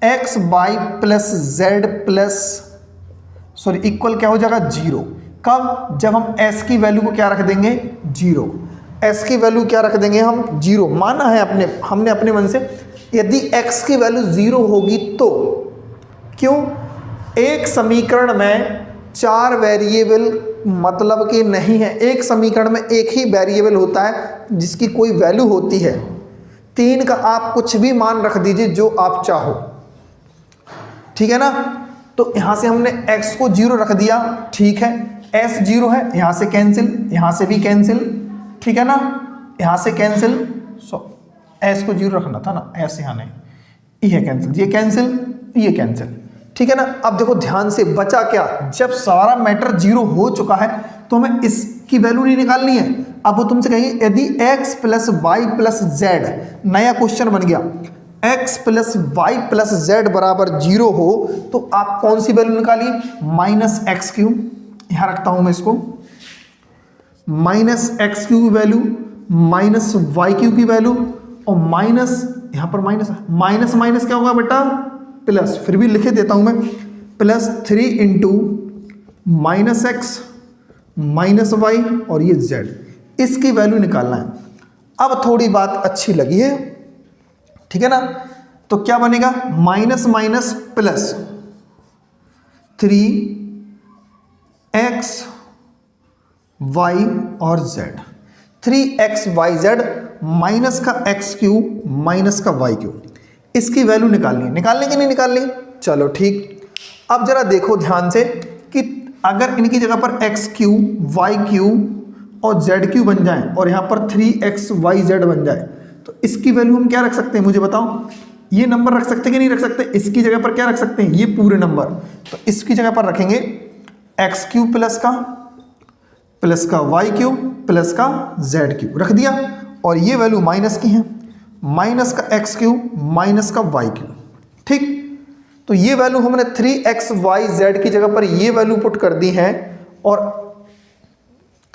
x by plus Z plus sorry equal क्या हो जाएगा 0। कब, जब हम s की वैल्यू को क्या रख देंगे, 0। s की वैल्यू क्या रख देंगे हम, 0 माना है हमने अपने मन से। यदि x की वैल्यू 0 होगी तो, क्यों, एक समीकरण में 4 वेरिएबल मतलब कि नहीं है, एक समीकरण में एक ही वेरिएबल होता है जिसकी कोई वैल्यू होती है। 3 का आप कुछ भी मान रख दीजिए जो आप चाहो, ठीक है ना। तो यहां से हमने x को 0 रख दिया, ठीक है। s 0 है, यहां से कैंसिल, यहां से भी कैंसिल, ठीक है ना, यहां से कैंसिल। s को 0 रखना था ना, s यहां नहीं, ये कैंसिल, ये कैंसिल, ये कैंसिल, ठीक है ना। अब देखो ध्यान से, बचा क्या, जब सारा मैटर 0 हो चुका है तो हमें इसकी वैल्यू नहीं निकालनी है। अब वो तुमसे कहेंगे यदि x plus y plus z, नया क्वेश्चन बन गया, x plus y plus z बराबर 0 हो तो आप कौन सी वैल्यू निकालिए, माइनस एक्स क्यूब। यहां रखता हूं मैं इसको, माइनस एक्स क्यूब की वैल्यू, माइनस वाई क्यूब की वैल्यू, और माइनस, यहां पर माइनस माइनस माइनस क्या होगा बेटा, प्लस। फिर भी लिखे देता हूं मैं, plus 3 into minus x minus y और ये जेड, इसकी वैल्यू निकालना है। अब थोड़ी बात अच्छी लगी है, ठीक है ना। तो क्या बनेगा, minus minus plus 3x y और z, 3x y z minus का x क्यूब माइनस का y क्यूब, इसकी वैल्यू निकालनी है। निकालने की नहीं निकालनी, चलो ठीक। अब जरा देखो ध्यान से कि अगर इनकी जगह पर x क्यूब y क्यूब और z क्यूब बन जाए और यहाँ पर 3x y z बन जाए तो इसकी वैल्यू हम क्या रख सकते हैं, मुझे बताओ। ये नंबर रख सकते कि नहीं रख सकते, इसकी जगह पर क्या रख सकते हैं, ये पूरे नंबर। तो इसकी जगह पर रखेंगे x क्यूब प्लस का प्लस का वाई क्यू प्लस का जेड क्यू रख दिया, और ये वैल्यू माइनस की है, माइनस का एक्स क्यू माइनस का वाई क्यू। ठीक, तो ये वैल्यू हमने 3xyz की जगह पर ये वैल्यू पुट कर दी है, और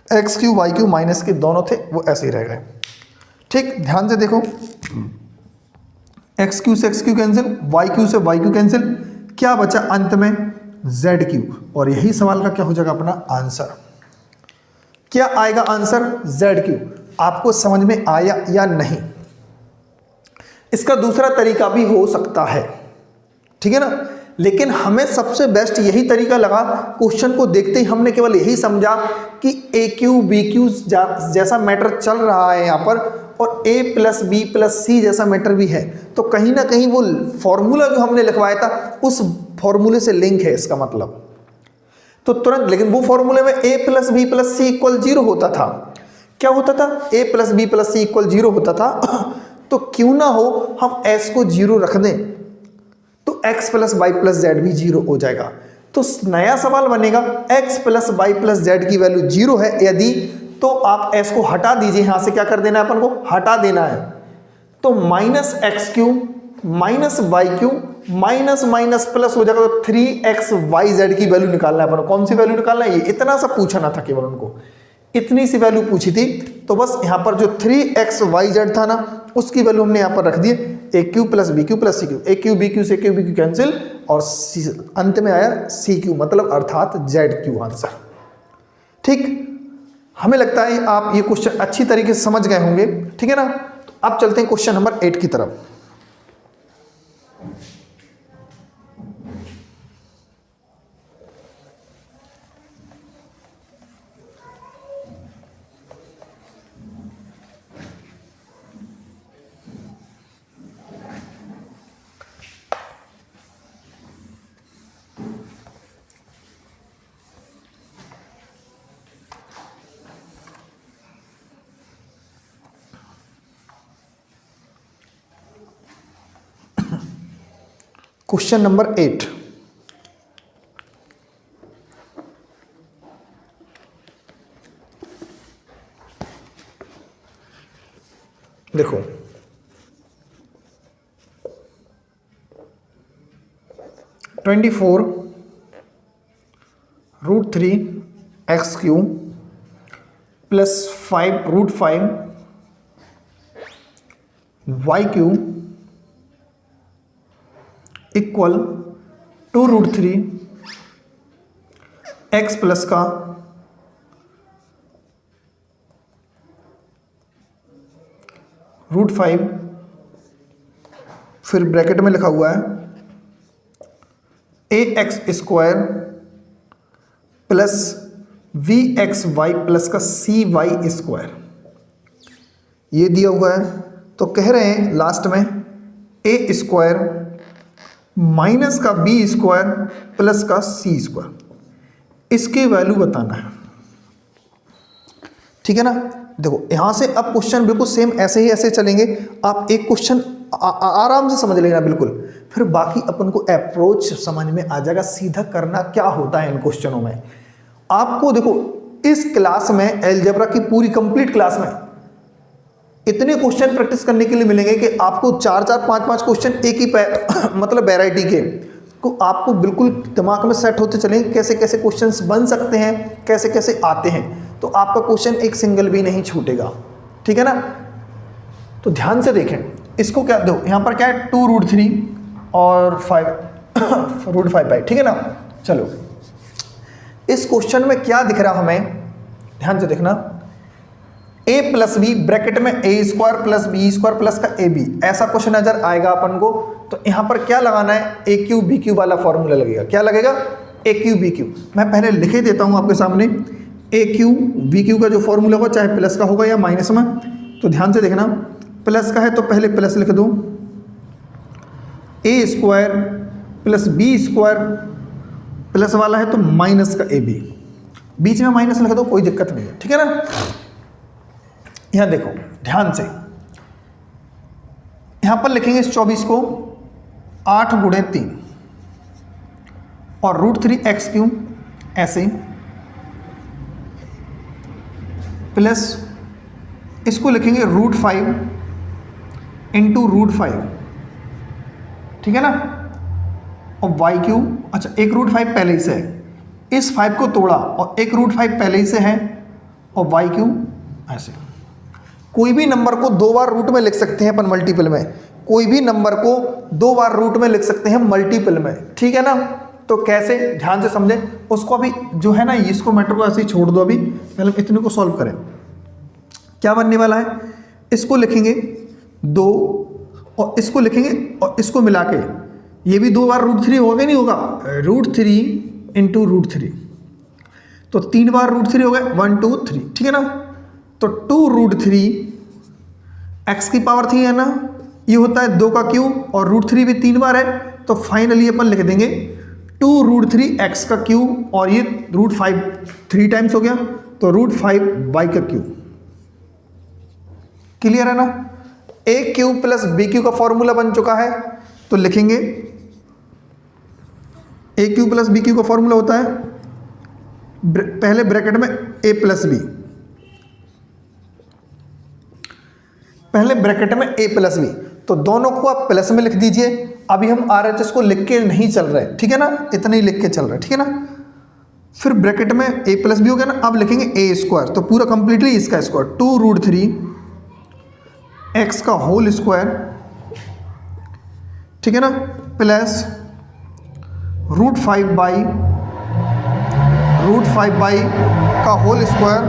x q y q minus के दोनों थे वो ऐसे ही रह गए। ठीक, ध्यान से देखो, एक्स क्यू से x q cancel, y q से वाई क्यू कैंसिल, क्या बचा अंत में जेड क्यू, और यही सवाल का क्या हो जाएगा अपना आंसर। क्या आएगा आंसर जेड क्यू। आपको समझ में आया या नहीं? इसका दूसरा तरीका भी हो सकता है, ठीक है ना, लेकिन हमें सबसे बेस्ट यही तरीका लगा। क्वेश्चन को देखते ही हमने केवल यही समझा कि ए क्यू बी क्यू जैसा मैटर चल रहा है यहाँ पर, और ए प्लस बी प्लस सी जैसा मैटर भी है, तो कहीं ना कहीं वो फॉर्मूला जो हमने लिखवाया था उस फॉर्मूले से लिंक है इसका मतलब। तो तुरंत, लेकिन वो फॉर्मूले में ए plus b plus c equal 0 होता था। क्या होता था? ए plus b plus c equal 0 होता था। तो क्यों ना हो हम एस को 0 रख दें, तो x plus y plus z भी 0 हो जाएगा। तो नया सवाल बनेगा x plus y plus z की वैल्यू 0 है यदि, तो आप s को हटा दीजिए, यहां से क्या कर देना है अपन को, हटा देना है। तो minus x q minus y q minus minus plus हो जाएगा, तो 3xyz की वैल्यू निकालना है अपन को। कौन सी वैल्यू निकालना है? ये इतना सा पूछना था केवल उनको, इतनी सी वैल्यू पूछी थी। तो बस यहाँ पर जो 3xyz था ना, उसकी वैल्यू हमने यहाँ पर रख दी, a cube plus b cube plus c cube, a cube b cube से क्यू बी क्यू कैंसिल, और अंत में आया सी क्यू, मतलब अर्थात जेड क्यू आंसर। ठीक, हमें लगता है आप ये क्वेश्चन अच्छी तरीके से समझ गए होंगे, ठीक है ना। तो अब चलते हैं क्वेश्चन नंबर 8 की तरफ। क्वेश्चन नंबर 8, देखो √3x³ plus 5√5 y³ equal 2√3 x plus का √5, फिर ब्रैकेट में लिखा हुआ है ax² प्लस vxy प्लस का cy², ये दिया हुआ है। तो कह रहे हैं लास्ट में a² माइनस का b² प्लस का c², इसकी वैल्यू बताना है, ठीक है ना। देखो यहां से अब क्वेश्चन बिल्कुल सेम ऐसे ही ऐसे चलेंगे, आप एक क्वेश्चन आराम से समझ लेना बिल्कुल, फिर बाकी अपन को अप्रोच समझ में आ जाएगा, सीधा करना क्या होता है इन क्वेश्चनों में। आपको देखो इस क्लास में अलजेब्रा की पूरी कंप्लीट क्लास में इतने क्वेश्चन प्रैक्टिस करने के लिए मिलेंगे कि आपको 4-4 5-5 क्वेश्चन एक ही मतलब वैरायटी के को आपको बिल्कुल दिमाग में सेट होते चलेंगे, कैसे कैसे क्वेश्चंस बन सकते हैं, कैसे कैसे आते हैं। तो आपका क्वेश्चन एक सिंगल भी नहीं छूटेगा, ठीक है ना। तो ध्यान से देखें इसको, क्या दो यहाँ पर क्या है 2√3 और 5√5, ठीक है ना। चलो इस क्वेश्चन में क्या दिख रहा हमें, ध्यान से देखना, a प्लस बी ब्रैकेट में a² प्लस b² प्लस का ab, ऐसा क्वेश्चन नजर आएगा अपन को। तो यहाँ पर क्या लगाना है, a³ b³ वाला फॉर्मूला लगेगा। क्या लगेगा? a³ b³। मैं पहले लिख ही देता हूँ आपके सामने, a³ b³ का जो फॉर्मूला होगा चाहे प्लस का होगा या माइनस में। तो ध्यान से देखना, प्लस का है तो पहले प्लस लिख दो, a² प्लस b² प्लस वाला है तो माइनस का ab, बीच में माइनस लिख दो, कोई दिक्कत नहीं है, ठीक है ना। यहां देखो ध्यान से, यहां पर लिखेंगे इस 24 को 8 गुणे 3 और √3x³ ऐसे प्लस इसको लिखेंगे √5 इंटू √5, ठीक है ना, और y3, अच्छा एक √5 पहले ही से है, इस 5 को तोड़ा और एक √5 पहले ही से है और y3 ऐसे। कोई भी नंबर को 2 बार रूट में लिख सकते हैं अपन मल्टीपल में, कोई भी नंबर को 2 बार रूट में लिख सकते हैं मल्टीपल में, ठीक है ना। तो कैसे, ध्यान से समझें उसको। अभी जो है ना इसको मैटर को ऐसे ही छोड़ दो, अभी पहले इतने को सॉल्व करें। क्या बनने वाला है, इसको लिखेंगे 2 और इसको लिखेंगे और इसको मिला के ये भी 2 बार √3 होगा नहीं होगा, √3 इंटू √3, तो 3 बार √3 हो गए, 1 2 3, ठीक है ना। तो 2√3 x की पावर 3 है ना, ये होता है 2 का क्यूब और √3 भी 3 बार है, तो फाइनली अपन लिख देंगे 2√3 x का क्यूब और ये √5 3 टाइम्स हो गया, तो √5 y का क्यूब। क्लियर है ना। a cube plus b cube का फॉर्मूला बन चुका है, तो लिखेंगे a cube plus b cube का फॉर्मूला होता है पहले ब्रैकेट में a प्लस b, पहले ब्रैकेट में a प्लस b, तो दोनों को आप प्लस में लिख दीजिए। अभी हम RHS को लिख के नहीं चल रहे, ठीक है ना, इतना ही लिख के चल रहे, ठीक है ना। फिर ब्रैकेट में a प्लस बी हो गया ना, अब लिखेंगे a², तो पूरा कंप्लीटली इसका स्क्वायर 2√3 x का होल स्क्वायर, ठीक है ना, प्लस √5 बाई का होल स्क्वायर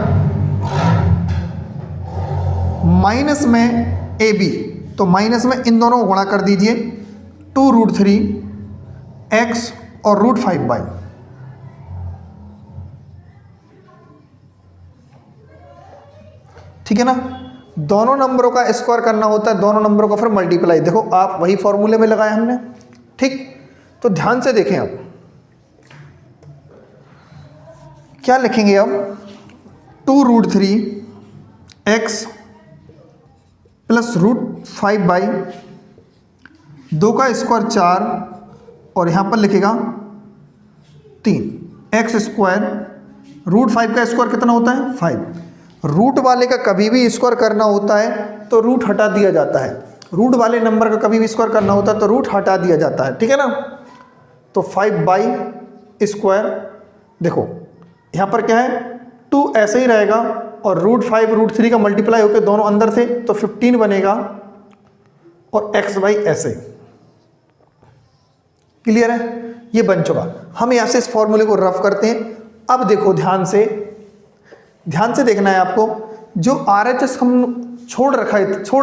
माइनस में AB, तो माइनस में इन दोनों को गुणा कर दीजिए 2√3 x और √5 बाई, ठीक है ना। दोनों नंबरों का स्क्वायर करना होता है, दोनों नंबरों का फिर मल्टीप्लाई। देखो आप वही फॉर्मूले में लगाया हमने, ठीक। तो ध्यान से देखें, अब क्या लिखेंगे, अब 2√3 x प्लस √5 बाई 2 का स्क्वायर 4 और यहाँ पर लिखेगा 3 x², √5 का स्क्वायर कितना होता है 5। रूट वाले का कभी भी स्क्वायर करना होता है तो रूट हटा दिया जाता है, रूट वाले नंबर का कभी भी स्क्वायर करना होता है तो रूट हटा दिया जाता है, ठीक है ना। तो 5/², देखो यहाँ पर क्या है 2 ऐसे ही रहेगा और √5 √3 का मल्टीप्लाई होकर दोनों अंदर थे तो 15 बनेगा और x/, ऐसे। क्लियर है, ये बन चुका। हम यहाँ से इस फॉर्मूले को रफ करते हैं। अब देखो ध्यान से देखना है आपको, जो RHS हम छोड़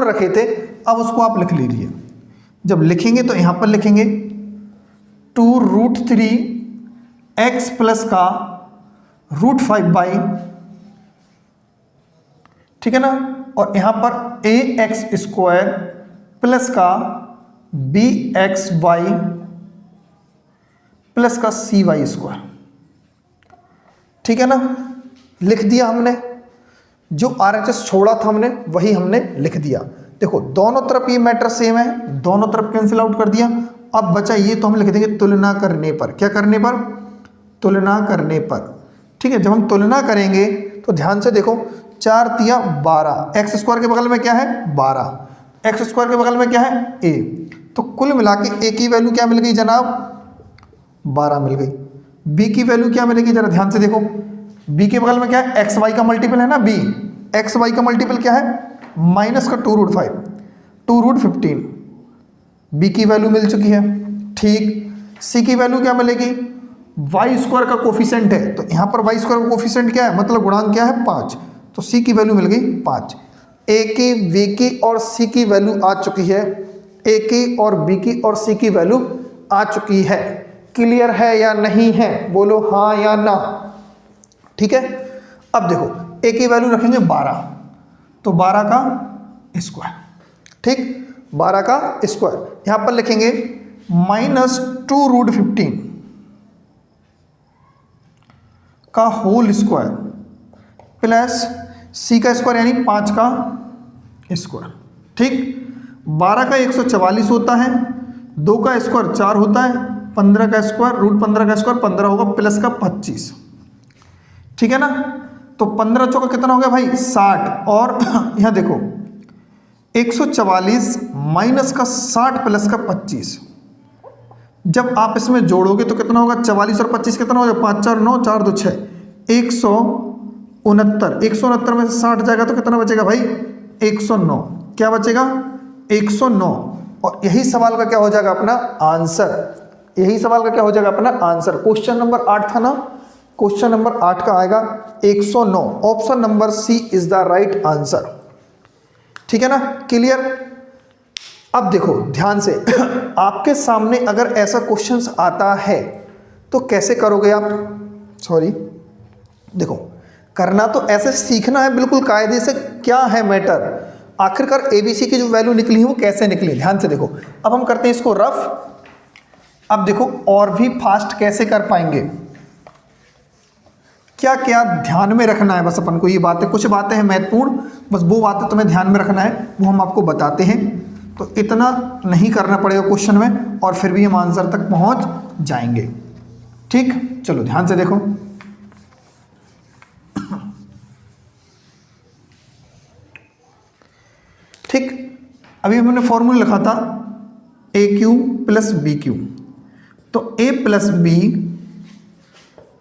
रखे थे अब उसको आप लिख लीजिए। जब लिखेंगे तो यहाँ पर लिखेंगे 2√3 x प्लस का √5 बाई, ठीक है ना, और यहाँ पर ax² प्लस का bxy प्लस का cy², ठीक है ना। लिख दिया हमने, जो RHS छोड़ा था हमने वही हमने लिख दिया। देखो दोनों तरफ ये मैटर सेम है, दोनों तरफ कैंसिल आउट कर दिया। अब बचा ये, तो हम लिख देंगे तुलना करने पर। क्या करने पर, तुलना करने पर, ठीक है। जब हम तुलना करेंगे तो ध्यान से देखो, 4 तिया 12, x² के बगल में क्या है 12, x² के बगल में क्या है a, तो कुल मिला के a की वैल्यू क्या मिल गई जनाब 12 मिल गई। b की वैल्यू क्या मिलेगी, जरा ध्यान से देखो, b के बगल में क्या है xy का मल्टीपल है ना, b xy का मल्टीपल क्या है माइनस का 2√5, 2√15, b की वैल्यू मिल चुकी है, ठीक। c की वैल्यू क्या मिलेगी, y² का कोफिशिएंट है, तो यहाँ पर y² का कोफिशिएंट क्या है, मतलब गुणांक क्या है 5, तो c की वैल्यू मिल गई 5। a की, b की और c की वैल्यू आ चुकी है, a की और b की और c की वैल्यू आ चुकी है। क्लियर है या नहीं है, बोलो हाँ या ना, ठीक है। अब देखो a की वैल्यू रखेंगे 12, तो 12 का स्क्वायर, ठीक, 12 का स्क्वायर। यहाँ पर लिखेंगे माइनस 2√15 का होल स्क्वायर प्लस c का स्क्वायर यानी 5 का स्क्वायर, ठीक। 12 का 144 होता है, 2 का स्क्वायर 4 होता है, 15 का स्क्वायर √15 का स्क्वायर 15 होगा, प्लस का 25, ठीक है ना। तो 15 चौका कितना हो गया भाई 60, और यहाँ देखो 144 माइनस का 60 प्लस का 25, जब आप इसमें जोड़ोगे तो कितना होगा 44 और 25 कितना हो जाएगा 5 4 9 4 2 6 169, 169 में से 60 जाएगा तो कितना बचेगा भाई 109, क्या बचेगा 109। और यही सवाल का क्या हो जाएगा अपना आंसर, यही सवाल का क्या हो जाएगा अपना आंसर। क्वेश्चन नंबर 8 था ना, क्वेश्चन नंबर 8 का आएगा 109, option number c is the right answer. ठीक है ना, क्लियर। अब देखो ध्यान से आपके सामने अगर ऐसा क्वेश्चन आता है तो कैसे करोगे आप, सॉरी देखो करना तो ऐसे सीखना है बिल्कुल कायदे से, क्या है मैटर, आखिरकार एबीसी की जो वैल्यू निकली है वो कैसे निकली। ध्यान से देखो, अब हम करते हैं इसको रफ। अब देखो और भी फास्ट कैसे कर पाएंगे, क्या क्या ध्यान में रखना है, बस अपन को ये बातें, कुछ बातें हैं महत्वपूर्ण, बस वो बातें तुम्हें ध्यान में रखना है, वो हम आपको बताते हैं। तो इतना नहीं करना पड़ेगा क्वेश्चन में और फिर भी हम आंसर तक पहुंच जाएंगे। ठीक, चलो ध्यान से देखो। ठीक, अभी हमने फॉर्मूला लिखा था a cube plus b cube, तो ए प्लस बी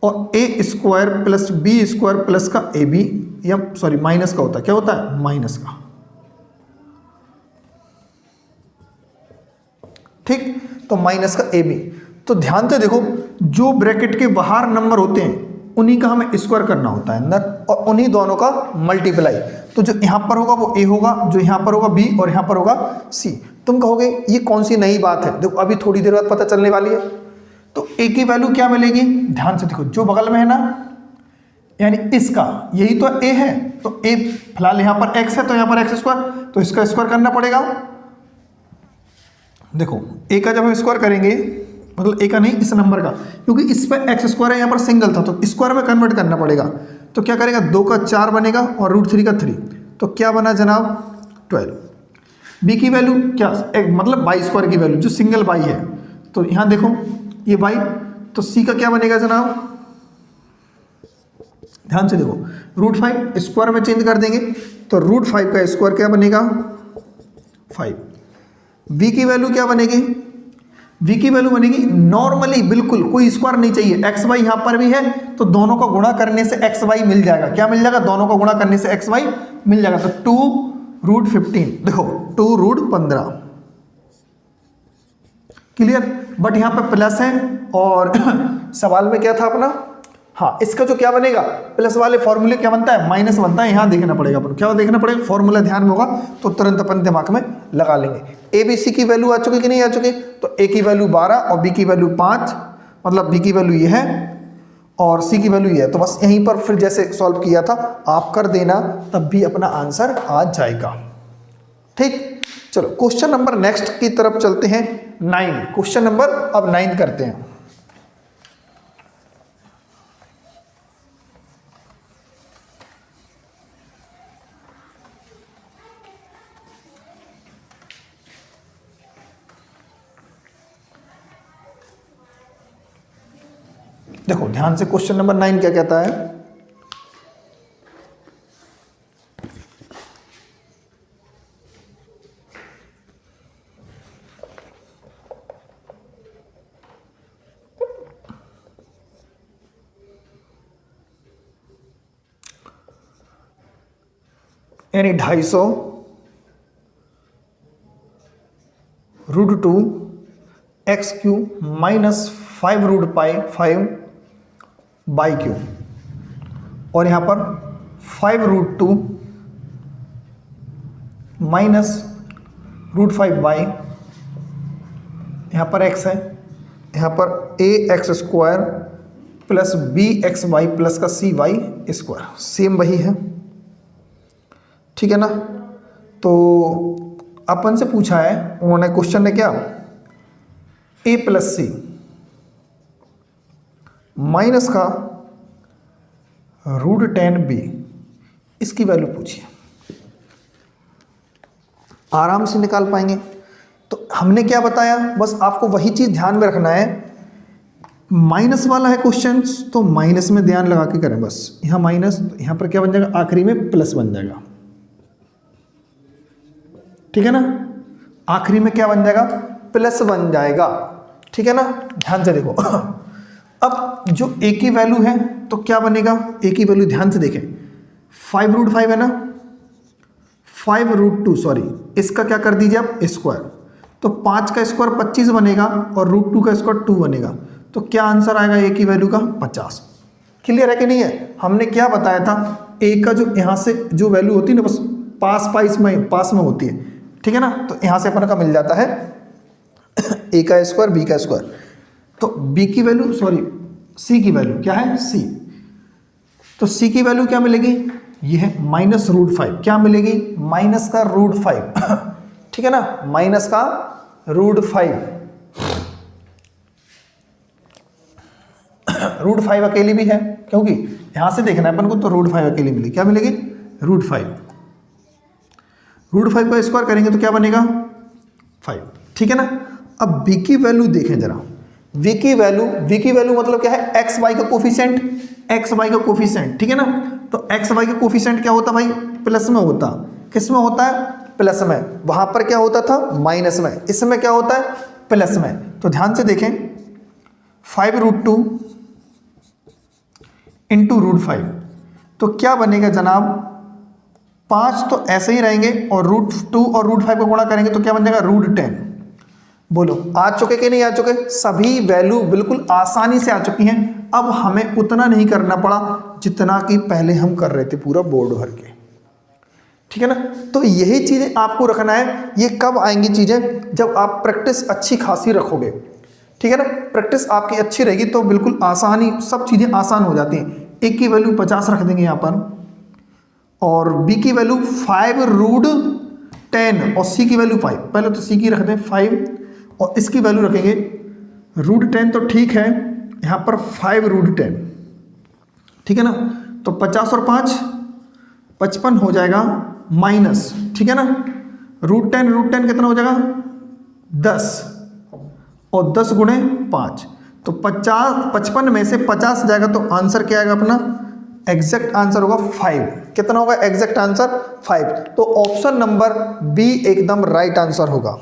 और a square plus b square plus का ए बी, या सॉरी माइनस का होता है, क्या होता है माइनस का। ठीक, तो माइनस का ए बी, तो ध्यान से देखो जो ब्रैकेट के बाहर नंबर होते हैं उन्हीं का हमें स्क्वायर करना होता है अंदर, और उन्हीं दोनों का मल्टीप्लाई। तो जो यहां पर होगा वो ए होगा, जो यहां पर होगा बी, और यहां पर होगा सी। तुम कहोगे ये कौन सी नई बात है, देखो अभी थोड़ी देर बाद पता चलने वाली है। तो ए की वैल्यू क्या मिलेगी, ध्यान से देखो जो बगल में है ना, यानी इसका यही तो ए है, तो ए फिलहाल यहां पर एक्स है तो यहां पर एक्स स्क्वायर, तो इसका स्क्वायर करना पड़ेगा। देखो ए का जब हम स्क्वायर करेंगे, मतलब ए का नहीं इस नंबर का, क्योंकि इस पर एक्स स्क्वायर है, यहाँ पर सिंगल था तो स्क्वायर में कन्वर्ट करना पड़ेगा। तो क्या करेगा 2 का 4 बनेगा और √3 का 3, तो क्या बना जनाब 12। बी की वैल्यू क्या, मतलब बाई स्क्वायर की वैल्यू जो सिंगल बाई है, तो यहाँ देखो ये बाई, तो सी का क्या बनेगा जनाब, ध्यान से देखो √5 स्क्वायर में चेंज कर देंगे तो √5 का स्क्वायर क्या बनेगा 5। v की वैल्यू क्या बनेगी, v की वैल्यू बनेगी नॉर्मली बिल्कुल कोई स्क्वायर नहीं चाहिए, एक्स वाई यहां पर भी है तो दोनों को गुणा करने से एक्स वाई मिल जाएगा। क्या मिल जाएगा, दोनों को गुणा करने से एक्स वाई मिल जाएगा। तो 2√15, देखो 2√15, क्लियर। बट यहां पर प्लस है और सवाल में क्या था अपना, हाँ इसका जो क्या बनेगा प्लस वाले फॉर्मूले क्या बनता है माइनस बनता है, यहां देखना पड़ेगा अपन, क्या देखना पड़ेगा फॉर्मूला ध्यान में होगा तो तुरंत अपन दिमाग में लगा लेंगे। ए बी सी की वैल्यू आ चुकी कि नहीं आ चुकी, तो ए की वैल्यू 12 और बी की वैल्यू 5, मतलब बी की वैल्यू ये है और सी की वैल्यू ये है। तो बस यहीं पर फिर जैसे सॉल्व किया था आप कर देना, तब भी अपना आंसर आ जाएगा। ठीक, चलो क्वेश्चन नंबर नेक्स्ट की तरफ चलते हैं 9, क्वेश्चन नंबर अब 9 करते हैं। देखो ध्यान से क्वेश्चन नंबर 9 क्या कहता है, यानी 250 √2 x³ माइनस 5√5 बाई क्यू, और यहां पर 5√2 माइनस √5 बाई, यहां पर x है, यहां पर ax² प्लस bxy प्लस का cy² सेम वही है। ठीक है ना, तो अपन से पूछा है उन्होंने क्वेश्चन ने क्या, a प्लस सी माइनस का √10b, इसकी वैल्यू पूछिए, आराम से निकाल पाएंगे। तो हमने क्या बताया, बस आपको वही चीज़ ध्यान में रखना है माइनस वाला है क्वेश्चन तो माइनस में ध्यान लगा के करें, बस यहाँ माइनस, यहाँ पर क्या बन जाएगा, आखिरी में प्लस बन जाएगा, ठीक है ना, आखिरी में क्या बन जाएगा, प्लस बन जाएगा, ठीक है ना। ध्यान से देखो अब जो ए की वैल्यू है तो क्या बनेगा, ए की वैल्यू ध्यान से देखें, 5√5 है ना, 5√2 सॉरी, इसका क्या कर दीजिए आप स्क्वायर, तो 5 का स्क्वायर 25 बनेगा और √2 का स्क्वायर 2 बनेगा, तो क्या आंसर आएगा ए की वैल्यू का 50। क्लियर है कि नहीं है। हमने क्या बताया था, ए का जो यहाँ से जो वैल्यू होती है ना, बस पास में होती है, ठीक है ना, तो यहाँ से अपन का मिल जाता है ए का स्क्वायर बी का स्क्वायर, तो बी की वैल्यू सॉरी सी की वैल्यू क्या है, सी, तो सी की वैल्यू क्या मिलेगी, ये है -√5, क्या मिलेगी, माइनस का √5 ठीक है ना, माइनस का √5, √5 अकेली भी है, क्योंकि यहां से देखना है अपन को, तो √5 अकेली मिलेगी, क्या मिलेगी, √5 का स्क्वायर करेंगे तो क्या बनेगा 5, ठीक है ना। अब बी की वैल्यू देखें जरा, वी की वैल्यू मतलब क्या है, एक्स वाई का कोफिशिएंट, ठीक है ना, तो एक्स वाई का कोफिशिएंट क्या होता भाई, प्लस में होता, किस में होता है, प्लस में, वहां पर क्या होता था माइनस में, इसमें क्या होता है प्लस में, तो ध्यान से देखें 5√2 इंटू √5, तो क्या बनेगा जनाब, 5 तो ऐसे ही रहेंगे और √2 और √5 को गुणा करेंगे तो क्या बन जाएगा √10। बोलो आ चुके कि नहीं आ चुके, सभी वैल्यू बिल्कुल आसानी से आ चुकी हैं। अब हमें उतना नहीं करना पड़ा जितना कि पहले हम कर रहे थे पूरा बोर्ड भर के, ठीक है ना। तो यही चीजें आपको रखना है, ये कब आएंगी चीजें, जब आप प्रैक्टिस अच्छी खासी रखोगे, ठीक है ना, प्रैक्टिस आपकी अच्छी रहेगी तो बिल्कुल आसानी, सब चीजें आसान हो जाती हैं। ए की वैल्यू 50 रख देंगे यहाँ पर, और बी की वैल्यू 5√10 और सी की वैल्यू 5, पहले तो सी की रख दें 5 और इसकी वैल्यू रखेंगे √10, तो ठीक है यहाँ पर 5√10, ठीक है ना, तो 50 और 5 55 हो जाएगा माइनस, ठीक है ना, √10 कितना हो जाएगा 10 और 10 गुणे 5, तो 55 में से 50 जाएगा तो आंसर क्या आएगा अपना, एग्जैक्ट आंसर होगा 5। कितना होगा एग्जैक्ट आंसर 5, तो ऑप्शन नंबर बी एकदम राइट आंसर होगा,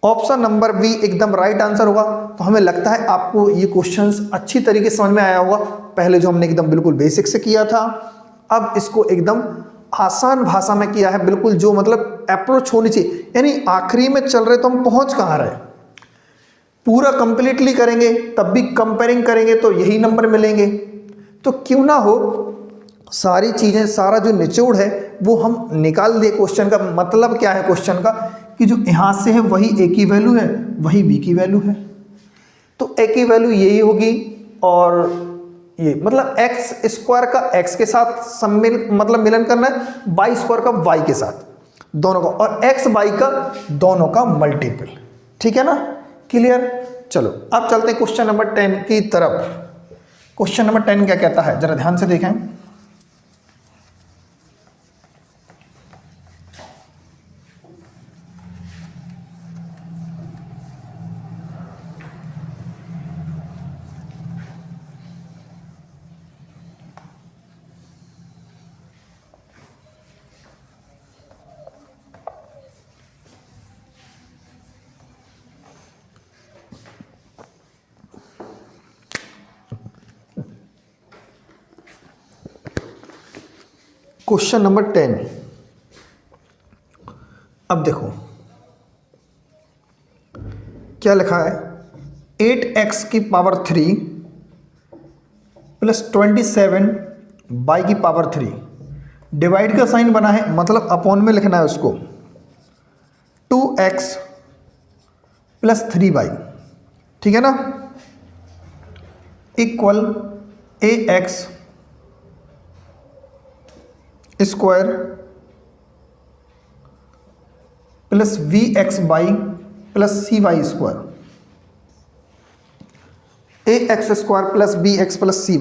ऑप्शन नंबर बी एकदम राइट आंसर होगा। तो हमें लगता है आपको ये क्वेश्चंस अच्छी तरीके से समझ में आया होगा। पहले जो हमने एकदम बिल्कुल बेसिक से किया था, अब इसको एकदम आसान भाषा में किया है, बिल्कुल जो मतलब अप्रोच होनी चाहिए, यानी आखिरी में चल रहे तो हम पहुंच कहाँ रहे, पूरा कंप्लीटली करेंगे तब भी कंपेयरिंग करेंगे तो यही नंबर मिलेंगे। तो क्यों ना हो सारी चीज़ें, सारा जो निचोड़ है वो हम निकाल दे। क्वेश्चन का मतलब क्या है, क्वेश्चन का कि जो यहाँ से है वही ए की वैल्यू है, वही बी की वैल्यू है, तो ए की वैल्यू यही होगी, और ये मतलब एक्स स्क्वायर का एक्स के साथ मतलब मिलन करना है, वाई स्क्वायर का वाई के साथ दोनों का, और एक्स वाई का दोनों का मल्टीपल, ठीक है ना, क्लियर। चलो अब चलते हैं क्वेश्चन नंबर 10 की तरफ। क्वेश्चन नंबर 10 क्या कहता है, जरा ध्यान से देखें। क्वेश्चन नंबर 10, अब देखो क्या लिखा है, 8x की पावर 3 प्लस 27 y की पावर 3, डिवाइड का साइन बना है, मतलब अपॉन में लिखना है उसको, 2x प्लस 3y, ठीक है ना, equal ax square plus vxy plus cy square, ax square plus bx plus cy।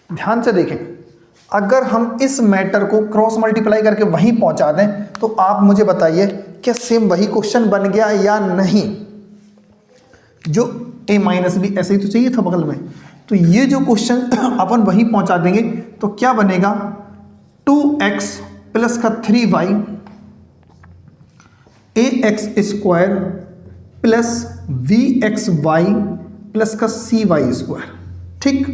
ध्यान से देखें, अगर हम इस मैटर को क्रॉस मल्टीप्लाई करके वहीं पहुंचा दें तो आप मुझे बताइए क्या सेम वही क्वेश्चन बन गया या नहीं। जो a माइनस बी ऐसे ही तो चाहिए था बगल में। तो ये जो क्वेश्चन अपन वहीं पहुंचा देंगे तो क्या बनेगा 2x प्लस का 3y ax square plus vxy plus का cy स्क्वायर। ठीक,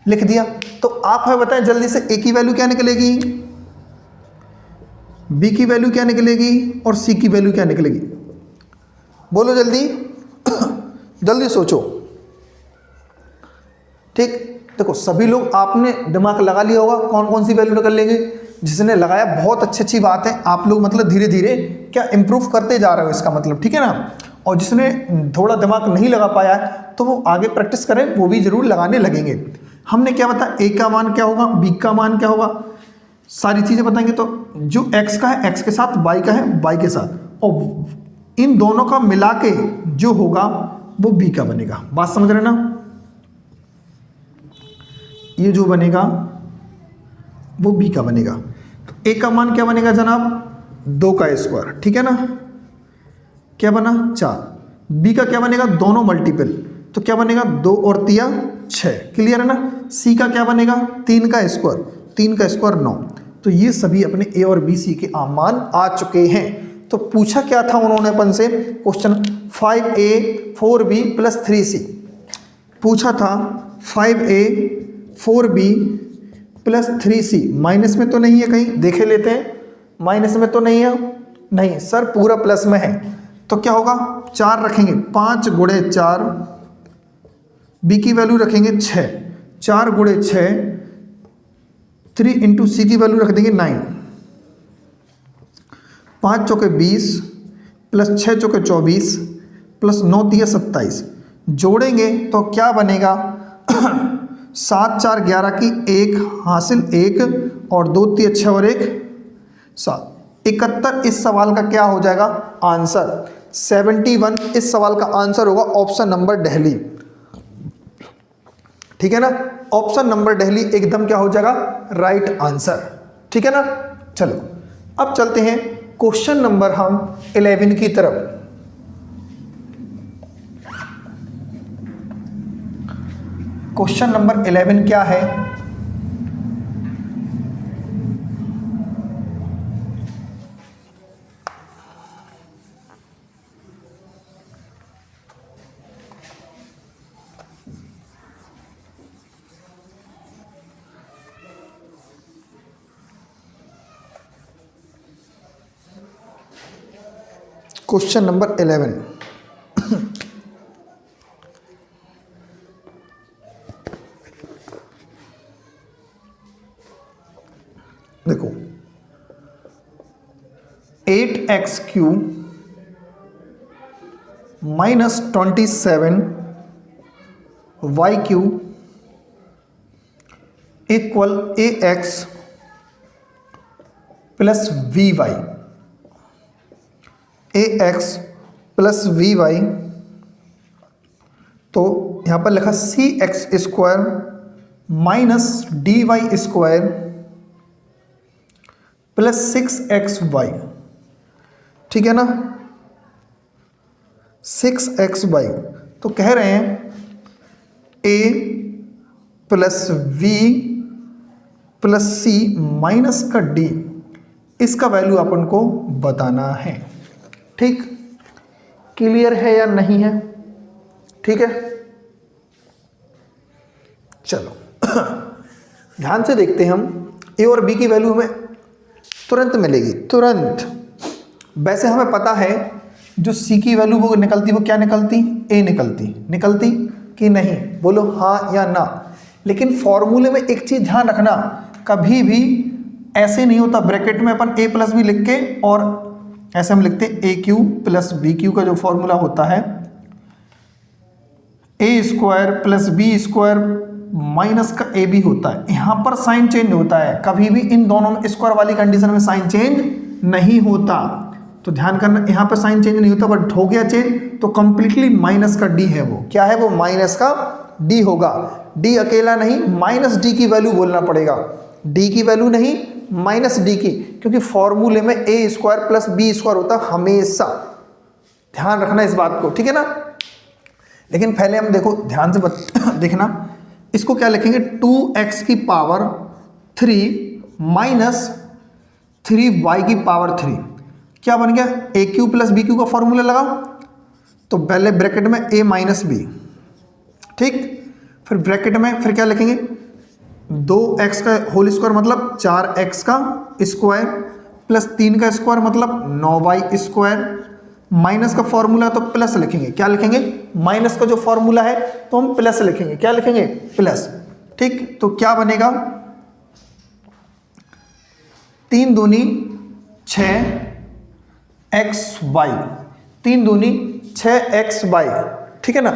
लिख दिया। तो आप हमें बताएं जल्दी से a की वैल्यू क्या निकलेगी, b की वैल्यू क्या निकलेगी और c की वैल्यू क्या निकलेगी? बोलो जल्दी जल्दी सोचो। ठीक, देखो सभी लोग आपने दिमाग लगा लिया होगा कौन कौन सी वैल्यू निकल लेंगे। जिसने लगाया बहुत अच्छी बात है, आप लोग मतलब धीरे धीरे क्या इंप्रूव करते जा रहे हो इसका मतलब, ठीक है ना। और जिसने थोड़ा दिमाग नहीं लगा पाया है तो वो आगे प्रैक्टिस करें, वो भी जरूर लगाने लगेंगे। हमने क्या बताया, ए का मान क्या होगा, बी का मान क्या होगा, सारी चीज़ें बताएंगे। तो जो एक्स का है एक्स के साथ, वाई का है वाई के साथ, और इन दोनों का मिला के जो होगा वो बी का बनेगा। बात समझ रहे ना। ये जो बनेगा वो बी का बनेगा। तो ए का मान क्या बनेगा जनाब, 2 का स्क्वायर, ठीक है ना, क्या बना 4। बी का क्या बनेगा, दोनों मल्टीपल, तो क्या बनेगा 2 और 3 6, क्लियर है ना। सी का क्या बनेगा, 3 का स्क्वायर, 3 का स्क्वायर 9। तो ये सभी अपने ए और बी सी के मान आ चुके हैं। तो पूछा क्या था उन्होंने अपन से question 5a 4b plus 3c पूछा था। 5a 4b plus 3c minus में तो नहीं है कहीं, देखे लेते हैं, माइनस में तो नहीं है, नहीं सर पूरा प्लस में है। तो क्या होगा 4 रखेंगे, 5 गुणे 4, b की वैल्यू रखेंगे 6, 4 गुणे 6, 3 इंटू सी की वैल्यू रख देंगे 9, 5 चौके 20 प्लस 6 चौके 24 प्लस 9 तिया 27, जोड़ेंगे तो क्या बनेगा 7 4 11 की 1 हासिल 1 और 2 3 6 और 1 7, 71 इस सवाल का क्या हो जाएगा आंसर। 71 इस सवाल का आंसर होगा ऑप्शन नंबर दिल्ली, ठीक है ना। ऑप्शन नंबर दिल्ली एकदम क्या हो जाएगा राइट आंसर, ठीक है ना। चलो अब चलते हैं क्वेश्चन नंबर हम 11 की तरफ। क्वेश्चन नंबर 11 क्या है, क्वेश्चन नंबर 11 देखो 8x³ minus 27y³ equal ax plus vy, ax plus vy। तो यहां पर लिखा cx² minus dy square plus 6xy, ठीक है ना, 6xy। तो कह रहे हैं a plus v plus c minus का d, इसका वैल्यू अपन को बताना है। ठीक, क्लियर है या नहीं है, ठीक है। चलो ध्यान से देखते हैं हम, a और b की वैल्यू हमें तुरंत मिलेगी, तुरंत। वैसे हमें पता है जो c की वैल्यू वो निकलती, वो क्या निकलती, a निकलती कि नहीं, बोलो हाँ या ना। लेकिन फॉर्मूले में एक चीज ध्यान रखना, कभी भी ऐसे नहीं होता ब्रैकेट में अपन a प्लस बी लिख के और ऐसे हम लिखते हैं AQ प्लस BQ का जो फॉर्मूला होता है a² प्लस b² माइनस का AB होता है, यहां पर साइन चेंज होता है। कभी भी इन दोनों में स्क्वायर वाली कंडीशन में साइन चेंज नहीं होता, तो ध्यान करना यहां पर साइन चेंज नहीं होता, बट हो गया चेंज तो कंप्लीटली माइनस का D है, वो क्या है, वो माइनस का D होगा। D अकेला नहीं, माइनस D की वैल्यू बोलना पड़ेगा, D की वैल्यू नहीं माइनस D की, क्योंकि फॉर्मूले में a² प्लस b² होता हमेशा, ध्यान रखना इस बात को, ठीक है ना। लेकिन पहले हम देखो ध्यान से देखना, इसको क्या लिखेंगे 2x की पावर 3 माइनस 3y की पावर 3, क्या बन गया ए क्यू प्लस बी क्यू का फॉर्मूला लगाओ, तो पहले ब्रैकेट में a माइनस बी, ठीक, फिर ब्रैकेट में फिर क्या लिखेंगे 2x का होल स्क्वायर मतलब 4x का स्क्वायर प्लस 3 का स्क्वायर मतलब 9y स्क्वायर, माइनस का फॉर्मूला तो प्लस लिखेंगे, क्या लिखेंगे माइनस का जो फॉर्मूला है तो हम प्लस लिखेंगे, क्या लिखेंगे प्लस, ठीक। तो क्या बनेगा 3 दूनी 6xy, 3 दूनी 6xy, ठीक है ना।